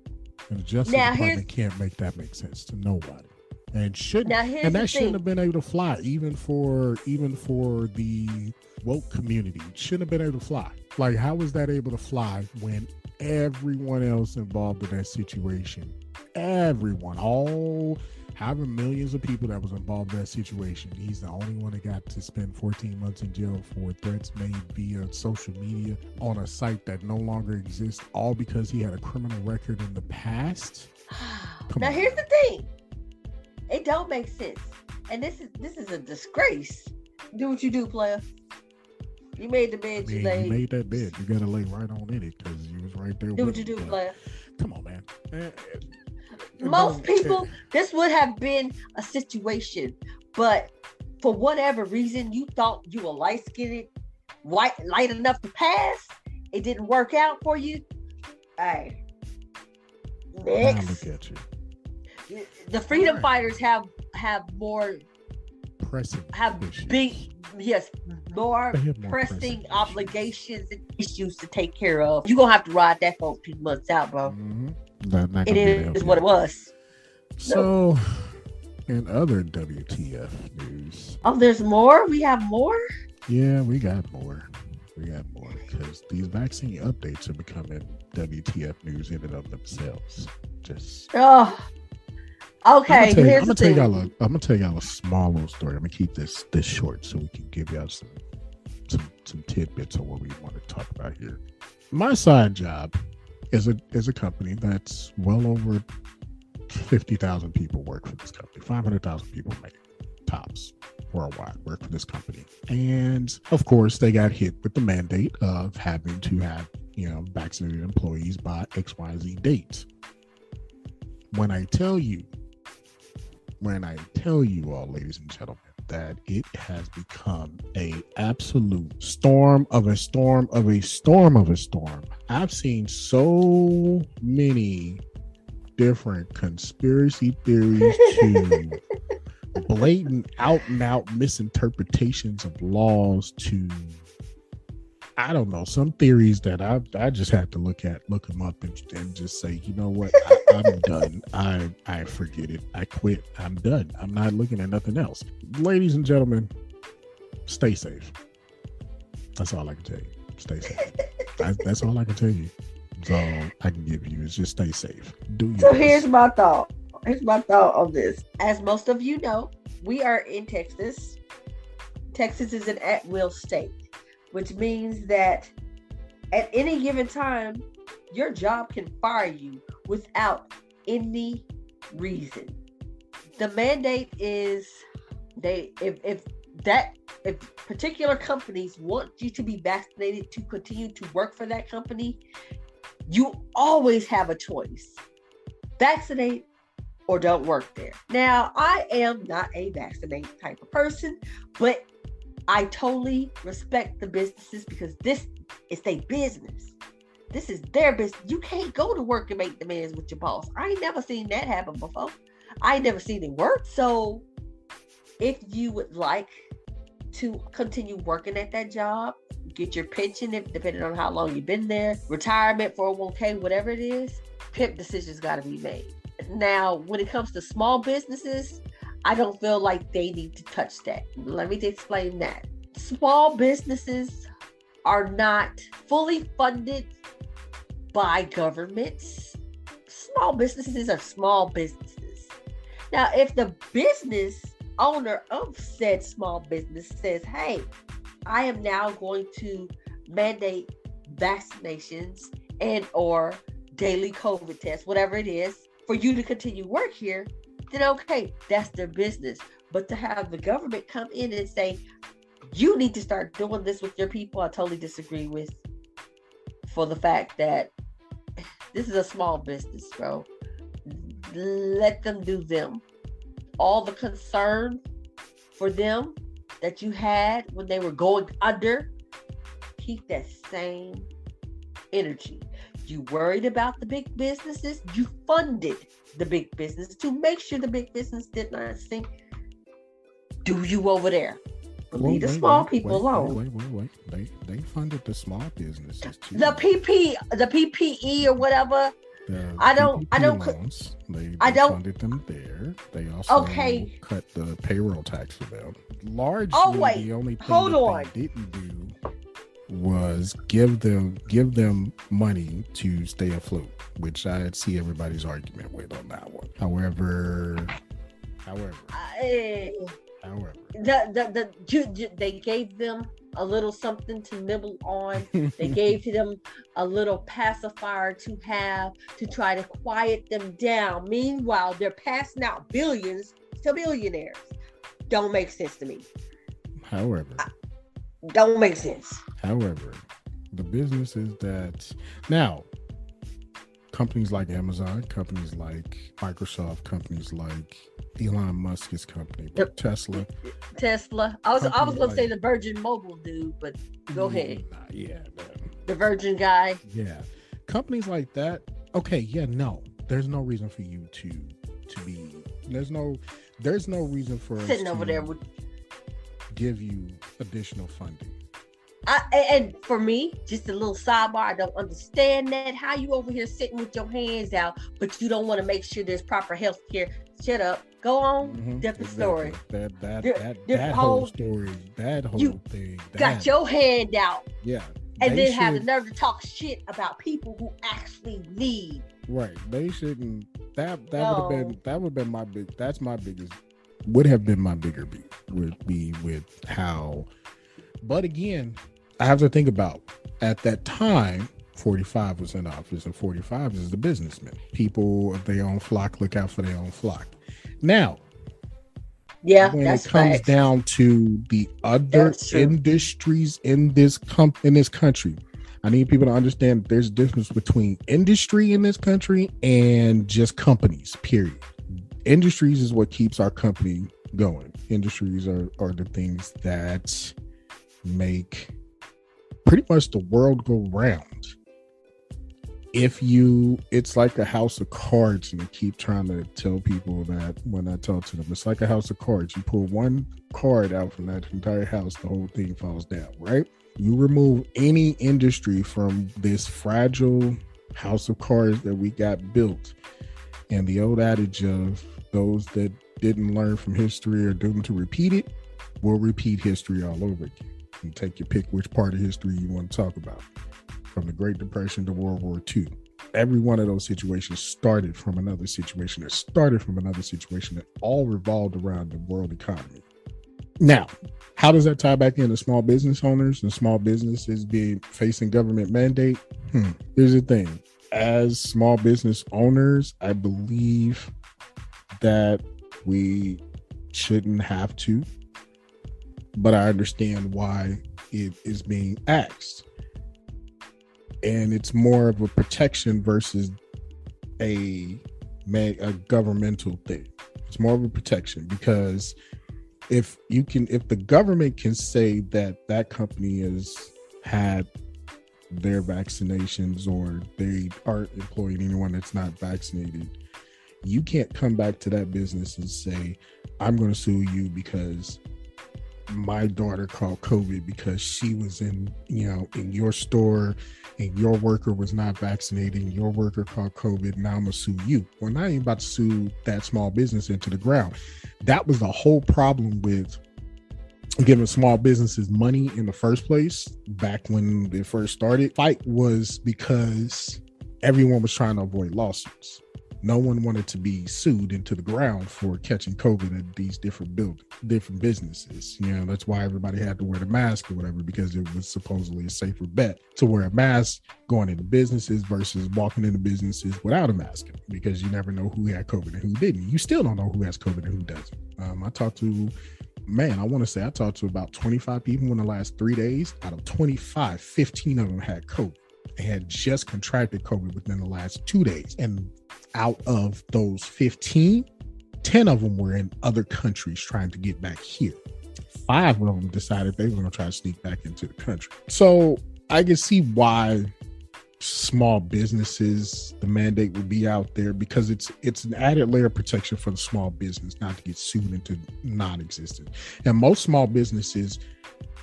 And the Justice Department can't make that make sense to nobody. And shouldn't have been able to fly even for the woke community. Shouldn't have been able to fly. Like, how was that able to fly when everyone else involved in that situation, however millions of people that was involved in that situation, he's the only one that got to spend 14 months in jail for threats made via social media on a site that no longer exists, all because he had a criminal record in the past? Here's the thing. It don't make sense. And this is a disgrace. Do what you do, player. You made the bed, you laid. You made that bed. You gotta lay right on in it because you was right there. Do what you do, player. Come on, man. Most people, this would have been a situation, but for whatever reason, you thought you were light-skinned, light enough to pass. It didn't work out for you. Hey, next. Now look at you. The freedom fighters have more pressing, more pressing obligations and issues to take care of. You're gonna have to ride that 14 months out, bro. Mm-hmm. It is what it was. So, in other WTF news. Oh, there's more? We have more? Yeah, we got more. Because these vaccine updates are becoming WTF news in and of themselves. Okay, here's the thing. I'm gonna tell y'all a small little story. I'm gonna keep this short so we can give y'all some tidbits on what we want to talk about here. My side job is a company that's well over 50,000 people work for this company. 500,000 people maybe tops worldwide work for this company. And of course, they got hit with the mandate of having to have, vaccinated employees by XYZ dates. When I tell you all, ladies and gentlemen, that it has become a absolute storm of a storm of a storm of a storm. I've seen so many different conspiracy theories to blatant out and out misinterpretations of laws to, I don't know, some theories that I just have to look them up and just say, you know what, I'm done. I forget it. I quit. I'm done. I'm not looking at nothing else. Ladies and gentlemen, stay safe. That's all I can tell you. Stay safe. That's all I can tell you. That's all I can give you is just stay safe. So here's my thought. Here's my thought on this. As most of you know, we are in Texas. Texas is an at-will state, which means that at any given time, your job can fire you without any reason. The mandate is if particular companies want you to be vaccinated to continue to work for that company, you always have a choice. Vaccinate or don't work there. Now, I am not a vaccinate type of person, but I totally respect the businesses because this is their business. This is their business. You can't go to work and make demands with your boss. I ain't never seen that happen before. I ain't never seen it work. So if you would like to continue working at that job, get your pension, if depending on how long you've been there, retirement, 401k, whatever it is, PIP decisions got to be made. Now, when it comes to small businesses, I don't feel like they need to touch that. Let me explain that. Small businesses are not fully funded by governments. Small businesses are small businesses. Now, if the business owner of said small business says, hey, I am now going to mandate vaccinations and or daily COVID tests, whatever it is, for you to continue work here, then okay, that's their business. But to have the government come in and say, you need to start doing this with your people, I totally disagree with, for the fact that this is a small business, bro. Let them do them. All the concern for them that you had when they were going under, keep that same energy. You worried about the big businesses, you funded the big business to make sure the big business did not sink. Do you over there? Leave the small people alone. Wait. They funded the small businesses too. The PPE or whatever. I don't funded them there. They also cut the payroll tax for them. Largely, the only thing they didn't do was give them money to stay afloat, which I see everybody's argument with on that one. However, they gave them a little something to nibble on. They gave to them a little pacifier to have to try to quiet them down. Meanwhile, they're passing out billions to billionaires. Don't make sense to me. Don't make sense. However, the businesses that now, companies like Amazon, companies like Microsoft, companies like Elon Musk's company, Tesla. I was going to say the Virgin Mobile dude, but go ahead. The Virgin guy. Yeah. Companies like that. Okay. Yeah. No, there's no reason for you to be, there's no reason for sitting us over to there with give you additional funding. And for me, just a little sidebar, I don't understand that. How you over here sitting with your hands out, but you don't want to make sure there's proper health care. Shut up. Go on. Mm-hmm. Different story. That whole story, that whole thing. Got your hand out. Yeah. And then have the nerve to talk shit about people who actually need. Right. They shouldn't That would have been my big. That's my biggest. Would have been my bigger beat. Would be with how. But again, I have to think about at that time. 45 was in office, and 45 is the businessman. People of their own flock look out for their own flock. Now, when it comes down to the other industries in this country, I need people to understand that there's a difference between industry in this country and just companies, period. Industries is what keeps our company going. Industries are the things that make pretty much the world go round. It's like a house of cards, and I keep trying to tell people that when I talk to them, it's like a house of cards. You pull one card out from that entire house, the whole thing falls down, right? You remove any industry from this fragile house of cards that we got built, and the old adage of those that didn't learn from history are doomed to repeat it will repeat history all over again. You take your pick which part of history you want to talk about. From the Great Depression to World War II. Every one of those situations started from another situation that all revolved around the world economy. Now, how does that tie back into small business owners and small businesses facing government mandate? Here's the thing. As small business owners, I believe that we shouldn't have to, but I understand why it is being asked. And it's more of a protection versus a governmental thing. It's more of a protection because if the government can say that company has had their vaccinations or they aren't employing anyone that's not vaccinated, you can't come back to that business and say, I'm going to sue you because my daughter caught COVID because she was in your store and your worker was not vaccinated and your worker caught COVID. Now I'm gonna sue you. Well, now you're about to sue that small business into the ground. That was the whole problem with giving small businesses money in the first place back when it first started. Fight was because everyone was trying to avoid lawsuits. No one wanted to be sued into the ground for catching COVID at these different businesses. That's why everybody had to wear the mask or whatever, because it was supposedly a safer bet to wear a mask going into businesses versus walking into businesses without a mask, because you never know who had COVID and who didn't. You still don't know who has COVID and who doesn't. I talked to about 25 people in the last 3 days. Out of 25, 15 of them had COVID. They had just contracted COVID within the last 2 days. And out of those 15, 10 of them were in other countries trying to get back here. 5 of them decided they were going to try to sneak back into the country. So I can see why small businesses, the mandate would be out there, because it's an added layer of protection for the small business not to get sued into non-existent. And most small businesses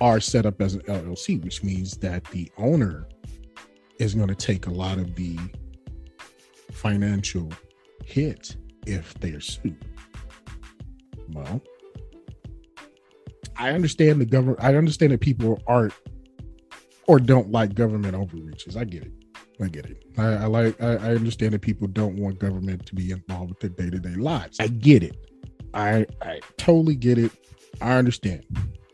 are set up as an LLC, which means that the owner is going to take a lot of the financial hit if they're sued. Well, I understand that people aren't or don't like government overreaches. I get it. I understand that people don't want government to be involved with their day-to-day lives. I get it. I totally get it. I understand.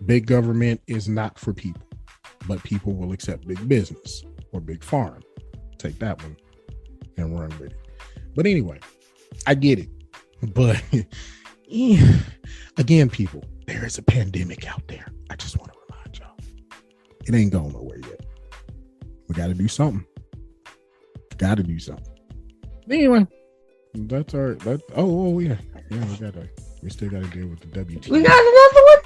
Big government is not for people, but people will accept big business or big farm. Take that one and run with it. But anyway, I get it. But again, people, there is a pandemic out there. I just want to remind y'all, it ain't going nowhere yet. We got to do something. Anyway, that's our. We still got to deal with the WT. We got another one.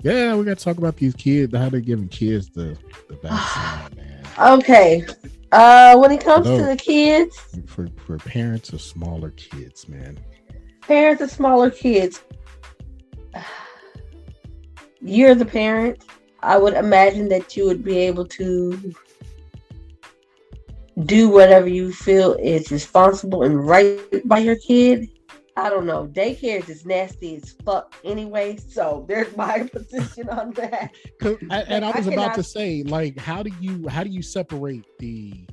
Yeah, we got to talk about these kids. How they giving kids the vaccine, man. Okay. When it comes to the kids, for parents of smaller kids, man. Parents of smaller kids. You're the parent. I would imagine that you would be able to do whatever you feel is responsible and right by your kid. I don't know. Daycare is just nasty as fuck anyway. So there's my position on that. I was about to say, like, how do you separate the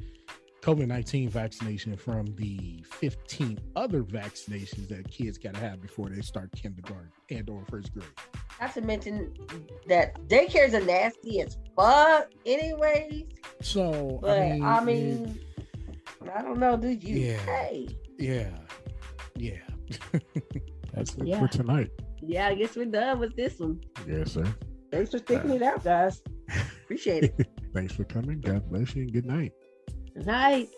COVID-19 vaccination from the 15 other vaccinations that kids got to have before they start kindergarten and or first grade. Not to mention that daycares are nasty as fuck anyways. So, but I mean I don't know, do you? Yeah. Hey. Yeah. That's it for tonight. Yeah, I guess we're done with this one. Yes, sir. Thanks for sticking it out, guys. Appreciate it. Thanks for coming. God bless you and good night. Good night.